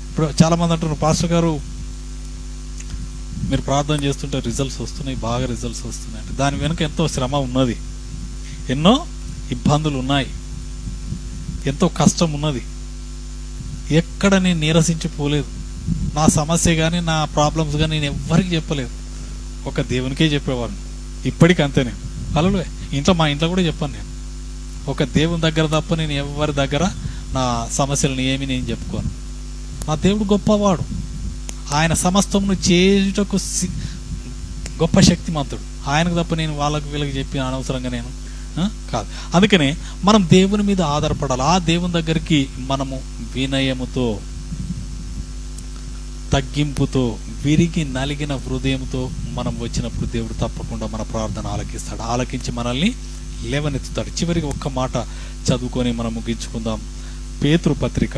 ఇప్పుడు చాలామంది అంటున్నారు, పాస్టర్ గారు మీరు ప్రార్థన చేస్తుంటే రిజల్ట్స్ వస్తున్నాయి, బాగా రిజల్ట్స్ వస్తున్నాయి అంటే దాని వెనుక ఎంతో శ్రమ ఉన్నది, ఎన్నో ఇబ్బందులు ఉన్నాయి, ఎంతో కష్టం ఉన్నది. ఎక్కడ నేను నీరసించిపోలేదు. నా సమస్య కానీ నా ప్రాబ్లమ్స్ కానీ నేను ఎవ్వరికి చెప్పలేదు, ఒక దేవునికే చెప్పేవాడిని. ఇప్పటికి అంతే. నేను హల్లెలూయా. మా ఇంట్లో కూడా చెప్పాను. నేను ఒక దేవుని దగ్గర తప్ప నేను ఎవరి దగ్గర నా సమస్యలను ఏమి నేను చెప్పుకోను. నా దేవుడు గొప్పవాడు, ఆయన సమస్తమును చేయుటకు గొప్ప శక్తిమంతుడు. ఆయనకు తప్ప నేను వాళ్ళకి వీళ్ళకి చెప్పి అనవసరంగా నేను కాదు. అందుకనే మనం దేవుని మీద ఆధారపడాలి. ఆ దేవుని దగ్గరికి మనము వినయముతో, తగ్గింపుతో, విరిగి నలిగిన హృదయంతో మనం వచ్చినప్పుడు దేవుడు తప్పకుండా మన ప్రార్థన ఆలకిస్తాడు. ఆలకించి మనల్ని లేవనెత్తుతాడు. చివరికి ఒక్క మాట చదువుకొని మనం ముగించుకుందాం. పేతురు పత్రిక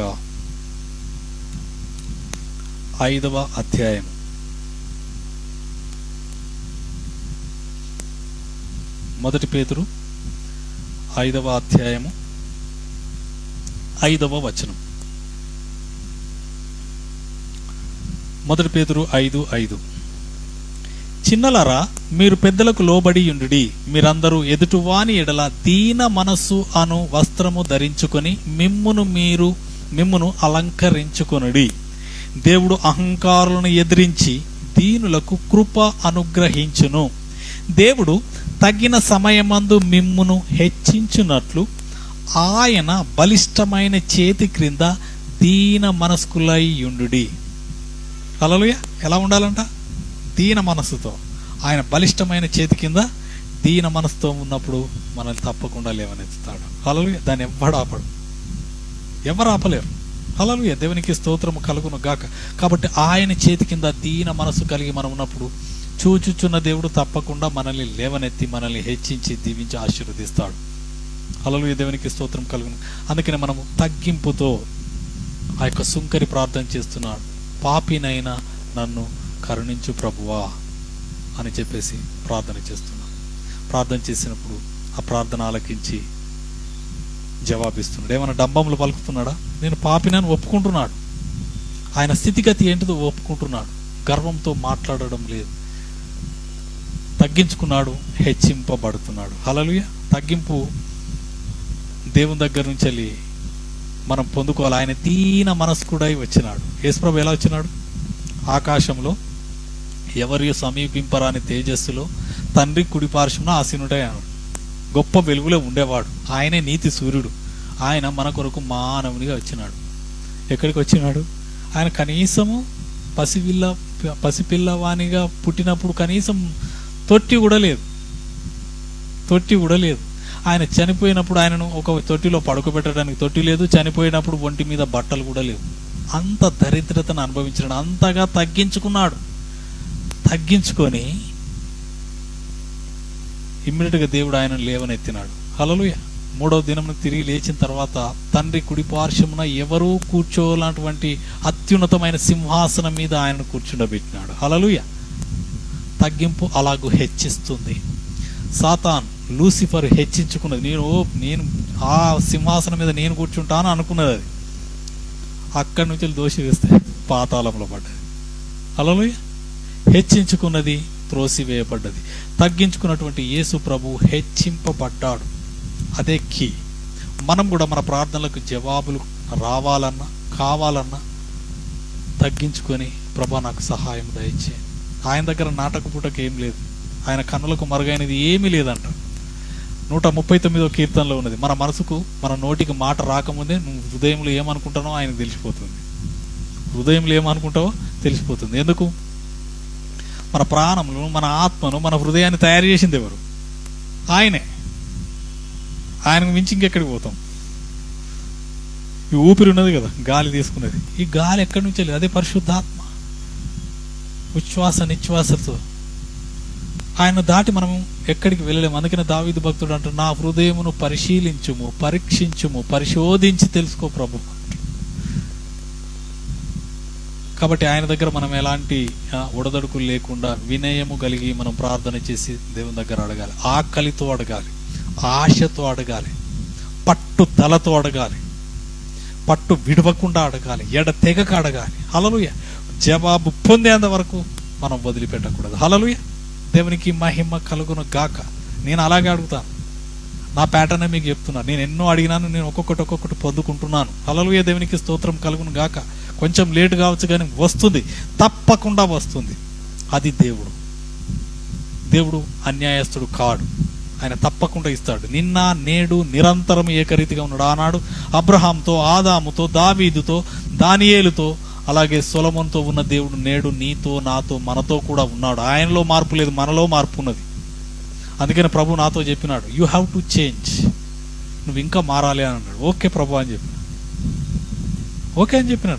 5వ అధ్యాయం 1 పేతురు 5వ అధ్యాయము 5వ వచనం. 1 పేతురు 5:5. చిన్నలారా, మీరు పెద్దలకు లోబడి యుండుడి. మీరందరూ ఎదుటివాని ఎడల దీన మనస్సు అను వస్త్రము ధరించుకొని మిమ్మును అలంకరించుకొనుడి. దేవుడు అహంకారులను ఎదిరించి దీనులకు కృప అనుగ్రహించును. దేవుడు తగిన సమయమందు మిమ్మును హెచ్చించునట్లు ఆయన బలిష్టమైన చేతి క్రింద దీన మనస్కులై యుండుడి. హల్లెలూయా. ఎలా ఉండాలంట? దీన మనస్సుతో. ఆయన బలిష్టమైన చేతి కింద దీన మనసుతో ఉన్నప్పుడు మనల్ని తప్పకుండా లేవనెత్తుతాడు. హల్లెలూయా. దాన్ని ఎవరు ఆపలేరు. హల్లెలూయా. దేవునికి స్తోత్రము కలుగును గాక. కాబట్టి ఆయన చేతి కింద దీన మనసు కలిగి మనం ఉన్నప్పుడు చూచుచున్న దేవుడు తప్పకుండా మనల్ని లేవనెత్తి మనల్ని హెచ్చించి దీవించి ఆశీర్వదిస్తాడు. హల్లెలూయా. దేవునికి స్తోత్రం కలుగును. అందుకని మనము తగ్గింపుతో ఆ యొక్క సుంకరి ప్రార్థన చేస్తున్నాడు. పాపినైనా నన్ను కరుణించు ప్రభువా అని చెప్పేసి ప్రార్థన చేస్తున్నాడు. ప్రార్థన చేసినప్పుడు ఆ ప్రార్థన ఆలకించి జవాబిస్తున్నాడు. ఏమైనా డంబములు పలుకుతున్నాడా? నేను పాపినని ఒప్పుకుంటున్నాడు. ఆయన స్థితిగతి ఏంటిదో ఒప్పుకుంటున్నాడు. గర్వంతో మాట్లాడడం లేదు. తగ్గించుకున్నాడు, హెచ్చింపబడుతున్నాడు. హల్లెలూయా. తగ్గింపు దేవుని దగ్గర నుంచి వెళ్ళి మనం పొందుకోవాలి. ఆయన దీన మనస్కుడై వచ్చినాడు. యేసుప్రభు ఎలా వచ్చినాడు? ఆకాశంలో ఎవరి సమీపింపరాని తేజస్సులో తండ్రి కుడిపార్శ్వమున ఆసీనుడై అన్నాడు. గొప్ప వెలుగులో ఉండేవాడు. ఆయనే నీతి సూర్యుడు. ఆయన మన కొరకు మానవునిగా వచ్చినాడు. ఎక్కడికి వచ్చినాడు? ఆయన కనీసము పసిపిల్లవానిగా పుట్టినప్పుడు కనీసం తొట్టి కూడా లేదు. ఆయన చనిపోయినప్పుడు ఆయనను ఒక తొట్టిలో పడుకోబెట్టడానికి తొట్టి లేదు. చనిపోయినప్పుడు ఒంటి మీద బట్టలు కూడా లేవు. అంత దరిద్రతను అనుభవించినాడు. అంతగా తగ్గించుకున్నాడు. తగ్గించుకొని ఇమ్మీడియట్గా దేవుడు ఆయనను లేవనెత్తినాడు. హల్లెలూయా. 3వ దినం తిరిగి లేచిన తర్వాత తండ్రి కుడి పార్శ్వమున ఎవరూ కూర్చోలాంటి అత్యున్నతమైన సింహాసనం మీద ఆయనను కూర్చుండబెట్టినాడు. హల్లెలూయా. తగ్గింపు అలాగూ హెచ్చిస్తుంది. సాతాన్, లూసిఫర్ హెచ్చించుకున్నది. నేను ఆ సింహాసనం మీద నేను కూర్చుంటాను అనుకున్నది. అది అక్కడి నుంచి దోషి వేస్తే పాతాళంలో పడ్డది. హల్లెలూయా. హెచ్చించుకున్నది త్రోసివేయబడ్డది. తగ్గించుకున్నటువంటి యేసు ప్రభు హెచ్చింపబడ్డాడు. అదే కీ. మనం కూడా మన ప్రార్థనలకు జవాబులు రావాలన్నా కావాలన్నా తగ్గించుకొని ప్రభా నాకు సహాయం దయచే. ఆయన దగ్గర నాటక పుటక ఏం లేదు, ఆయన కన్నులకు మరుగైనది ఏమీ లేదంట. 139వ కీర్తనలో ఉన్నది, మన మనసుకు మన నోటికి మాట రాకముందే నువ్వు హృదయంలో ఏమనుకుంటానో ఆయనకు తెలిసిపోతుంది. హృదయంలో ఏమనుకుంటావో తెలిసిపోతుంది. ఎందుకు? మన ప్రాణములను, మన ఆత్మను, మన హృదయాన్ని తయారు చేసింది ఎవరు? ఆయనే. ఆయనకు మించి ఇంకెక్కడికి పోతాం? ఈ ఊపిరి ఉన్నది కదా, గాలి తీసుకున్నది, ఈ గాలి ఎక్కడి నుంచి లేదు? అదే పరిశుద్ధాత్మ. ఉచ్ఛ్వాస నిశ్వాసతో ఆయన దాటి మనం ఎక్కడికి వెళ్ళలేము. అందుకనే దావీదు భక్తుడు అంటాడు, నా హృదయమును పరిశీలించుము, పరీక్షించుము, పరిశోధించి తెలుసుకో ప్రభు. కాబట్టి ఆయన దగ్గర మనం ఎలాంటి ఉడదడుకులు లేకుండా వినయము కలిగి మనం ప్రార్థన చేసి దేవుని దగ్గర అడగాలి. ఆకలితో అడగాలి, ఆశతో అడగాలి, పట్టుదలతో అడగాలి, పట్టు విడవకుండా అడగాలి, ఎడతెగక అడగాలి. హల్లెలూయా. జవాబు పొందేంత వరకు మనం వదిలిపెట్టకూడదు. హల్లెలూయా. దేవునికి మహిమ కలుగును గాక. నేను అలాగే అడుగుతాను. నా ప్యాటర్నే మీకు చెప్తున్నాను. నేను ఎన్నో అడిగినాను, నేను ఒక్కొక్కటి పొందుకుంటున్నాను. హల్లెలూయా. దేవునికి స్తోత్రం కలుగును గాక. కొంచెం లేట్ కావచ్చు కానీ వస్తుంది, తప్పకుండా వస్తుంది. అది దేవుడు. దేవుడు అన్యాయస్తుడు కాడు. ఆయన తప్పకుండా ఇస్తాడు. నిన్న నేడు నిరంతరం ఏకరీతిగా ఉన్నాడు. ఆనాడు అబ్రహాంతో, ఆదాముతో, దావీదుతో, దానియేలుతో, అలాగే సొలొమోనుతో ఉన్న దేవుడు నేడు నీతో, నాతో, మనతో కూడా ఉన్నాడు. ఆయనలో మార్పు లేదు, మనలో మార్పు ఉన్నది. అందుకని ప్రభు నాతో చెప్పినాడు, యూ హ్యావ్ టు చేంజ్, నువ్వు ఇంకా మారాలి అని అన్నాడు. ఓకే ప్రభు అని చెప్పిన, ఓకే అని చెప్పినా.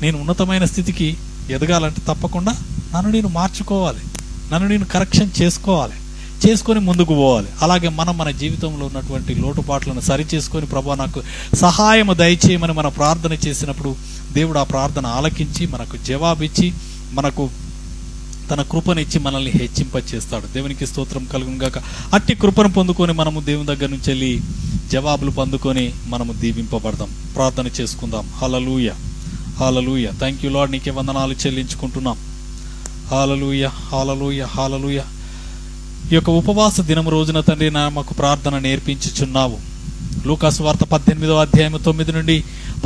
నేను ఉన్నతమైన స్థితికి ఎదగాలంటే తప్పకుండా నన్ను నేను మార్చుకోవాలి, నన్ను నేను కరెక్షన్ చేసుకొని ముందుకు పోవాలి. అలాగే మనం మన జీవితంలో ఉన్నటువంటి లోటుపాట్లను సరి చేసుకొని ప్రభు నాకు సహాయం దయచేయమని మనం ప్రార్థన చేసినప్పుడు దేవుడు ఆ ప్రార్థన ఆలకించి మనకు జవాబిచ్చి మనకు తన కృపనిచ్చి మనల్ని హెచ్చింపచేస్తాడు. దేవునికి స్తోత్రం కలుగును గాక. అట్టి కృపను పొందుకొని మనము దేవుని దగ్గర నుంచి వెళ్ళి జవాబులు పొందుకొని మనము దీవింపబడదాం. ప్రార్థన చేసుకుందాం. హల్లెలూయా, హల్లెలూయా. థ్యాంక్ యూ లార్డ్, నీకే వందనాలు చెల్లించుకుంటున్నాం. హల్లెలూయా, హల్లెలూయా, హల్లెలూయా. ఈ యొక్క ఉపవాస దినం రోజున తండ్రి మాకు ప్రార్థన నేర్పించుచున్నావు. లూకాసు వార్త 18వ అధ్యాయం 9 నుండి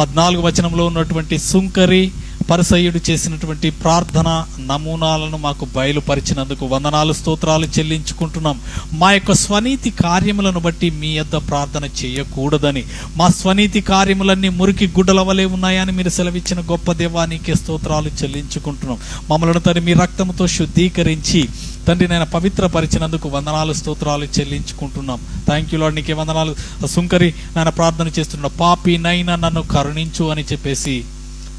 14 వచనంలో ఉన్నటువంటి సుంకరి పరిసయ్యుడు చేసినటువంటి ప్రార్థన నమూనాలను మాకు బయలుపరిచినందుకు వందనాలు, స్తోత్రాలు చెల్లించుకుంటున్నాం. మా యొక్క స్వనీతి కార్యములను బట్టి మీ యొద్ద ప్రార్థన చేయకూడదని, మా స్వనీతి కార్యములన్నీ మురికి గుడ్డల వలె ఉన్నాయని మీరు సెలవిచ్చిన గొప్ప దేవానికి స్తోత్రాలు చెల్లించుకుంటున్నాం. మమ్మల్ని తండ్రి మీ రక్తంతో శుద్ధీకరించి తండ్రి నేను పవిత్రపరిచినందుకు వందనాలు, స్తోత్రాలు చెల్లించుకుంటున్నాం. థ్యాంక్ యూ లార్డ్, నీకే వందనాలు. సుంకరి నాయన ప్రార్థన చేస్తున్న పాపి నైనా నన్ను కరుణించు అని చెప్పేసి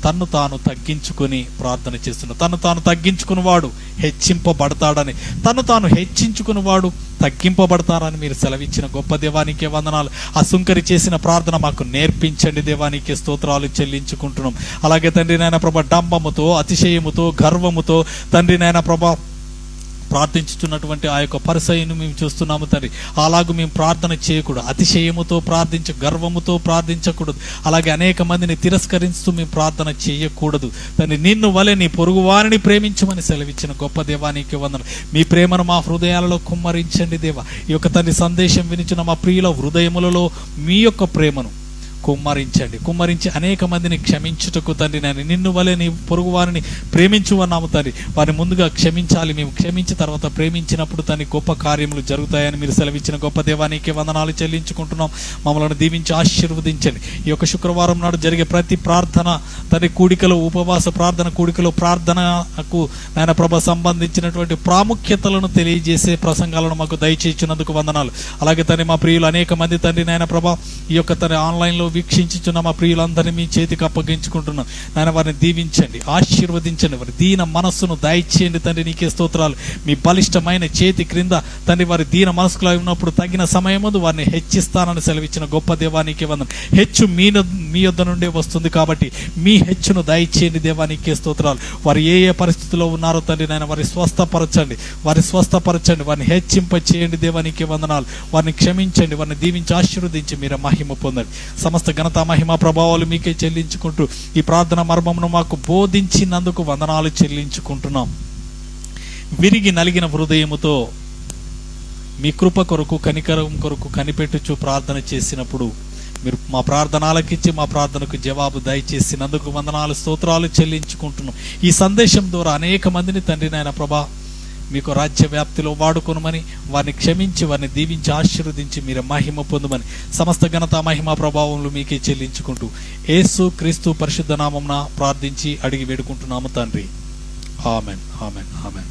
తన్ను తాను తగ్గించుకొని ప్రార్థన చేస్తున్నాడు. తను తాను తగ్గించుకున్నవాడు హెచ్చింపబడతాడని, తను తాను హెచ్చించుకున్నవాడు తగ్గింపబడతారని మీరు సెలవిచ్చిన గొప్ప దేవానికే వందనాలు. ఆ సుంకరి చేసిన ప్రార్థన మాకు నేర్పించండి. దేవానికే స్తోత్రాలు చెల్లించుకుంటున్నాం. అలాగే తండ్రి నాయన ప్రభ డంబముతో, అతిశయముతో, గర్వముతో తండ్రి నాయన ప్రభ ప్రార్థించుతున్నటువంటి ఆ యొక్క పరిసయ్యను మేము చూస్తున్నాము తండ్రి. అలాగూ మేము ప్రార్థన చేయకూడదు, అతిశయముతో గర్వముతో ప్రార్థించకూడదు. అలాగే అనేక మందిని తిరస్కరిస్తూ మేము ప్రార్థన చేయకూడదు తండ్రి. నిన్ను వలె నీ పొరుగు వారిని ప్రేమించమని సెలవిచ్చిన గొప్ప దేవానికి వందనాలు. మీ ప్రేమను మా హృదయాలలో కుమ్మరించండి దేవా. ఈ యొక్క తండ్రి సందేశం వినిచిన మా ప్రియుల హృదయములలో మీ యొక్క ప్రేమను కుమ్మరించి అనేక మందిని క్షమించుటకు తండ్రి నేను నిన్ను వలె నీ పొరుగు వారిని ప్రేమించు అన్నాము తండ్రి. వారిని ముందుగా క్షమించాలి. మేము క్షమించిన తర్వాత ప్రేమించినప్పుడు తండ్రి గొప్ప కార్యములు జరుగుతాయని మీరు సెలవిచ్చిన గొప్ప దేవానికి వందనాలు చెల్లించుకుంటున్నాం. మమ్మల్ని దీవించి ఆశీర్వదించండి. ఈ యొక్క శుక్రవారం నాడు జరిగే ప్రతి ప్రార్థన తండ్రి కూడికలో, ఉపవాస ప్రార్థన కూడికలో ప్రార్థనకు నాయన ప్రభ సంబంధించినటువంటి ప్రాముఖ్యతలను తెలియజేసే ప్రసంగాలను మాకు దయచేసినందుకు వందనాలు. అలాగే తండ్రి మా ప్రియులు అనేక మంది తండ్రి నాయన ప్రభ ఈ యొక్క తండ్రి ఆన్లైన్లో వీక్షించుచున్న మా ప్రియులందరినీ మీ చేతికి అప్పగించుకుంటున్నాం. నాయన వారిని దీవించండి, ఆశీర్వదించండి, వారి దీన మనస్సును దయచేయండి తండ్రి. నీకే స్తోత్రాలు. మీ బలిష్టమైన చేతి క్రింద తండ్రి వారి దీన మనస్సులో ఉన్నప్పుడు తగిన సమయముందు వారిని హెచ్చిస్తానని సెలవిచ్చిన గొప్ప దేవానికి వందనం. హెచ్చు మీ యొద్ద నుండే వస్తుంది కాబట్టి మీ హెచ్చును దయచేయండి దేవానికి స్తోత్రాలు. వారు ఏ పరిస్థితిలో ఉన్నారో తండ్రి నాయన వారిని స్వస్థపరచండి, వారిని హెచ్చింప చేయండి దేవానికి వందనాలు. వారిని క్షమించండి, వారిని దీవించి ఆశీర్వదించి మీరు మహిమ పొందండి. సమస్త సమస్త ఘనత మహిమ ప్రభావాలు మీకే చెల్లించుకుంటూ ఈ ప్రార్థన మర్మమును మాకు బోధించినందుకు వందనాలు చెల్లించుకుంటున్నాం. విరిగి నలిగిన హృదయముతో మీ కృప కొరకు కనికరం కొరకు కనిపెట్టుచు ప్రార్థన చేసినప్పుడు మీరు మా ప్రార్థన ఆలకించి మా ప్రార్థనకు జవాబు దయచేసినందుకు వందనాలు స్తోత్రాలు చెల్లించుకుంటున్నాం. ఈ సందేశం ద్వారా అనేక మందిని తండ్రి నాయన ప్రభా మీకు రాజ్య వ్యాప్తిలో వాడుకొనమని, వారిని క్షమించి వారిని దీవించి ఆశీర్వదించి మీరు మహిమ పొందమని సమస్త ఘనత మహిమ ప్రభావములు మీకే చెల్లించుకుంటూ యేసు క్రీస్తు పరిశుద్ధ నామమున ప్రార్థించి అడిగి వేడుకుంటున్నాము తండ్రి. Amen, amen, amen.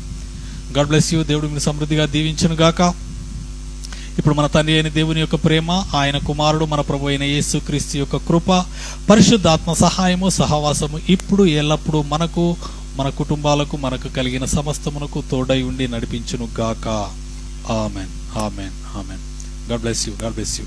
God bless you. దేవుడు మీరు సమృద్ధిగా దీవించును గాక. ఇప్పుడు మన తండ్రి అయిన దేవుని యొక్క ప్రేమ, ఆయన కుమారుడు మన ప్రభు అయిన యేసు క్రీస్తు యొక్క కృప, పరిశుద్ధాత్మ సహాయము సహవాసము ఇప్పుడు ఎల్లప్పుడూ మనకు, మన కుటుంబాలకు, మనకు కలిగిన సమస్తమునకు తోడై ఉండి నడిపించును గాక. Amen, amen, amen. God bless you. God bless you.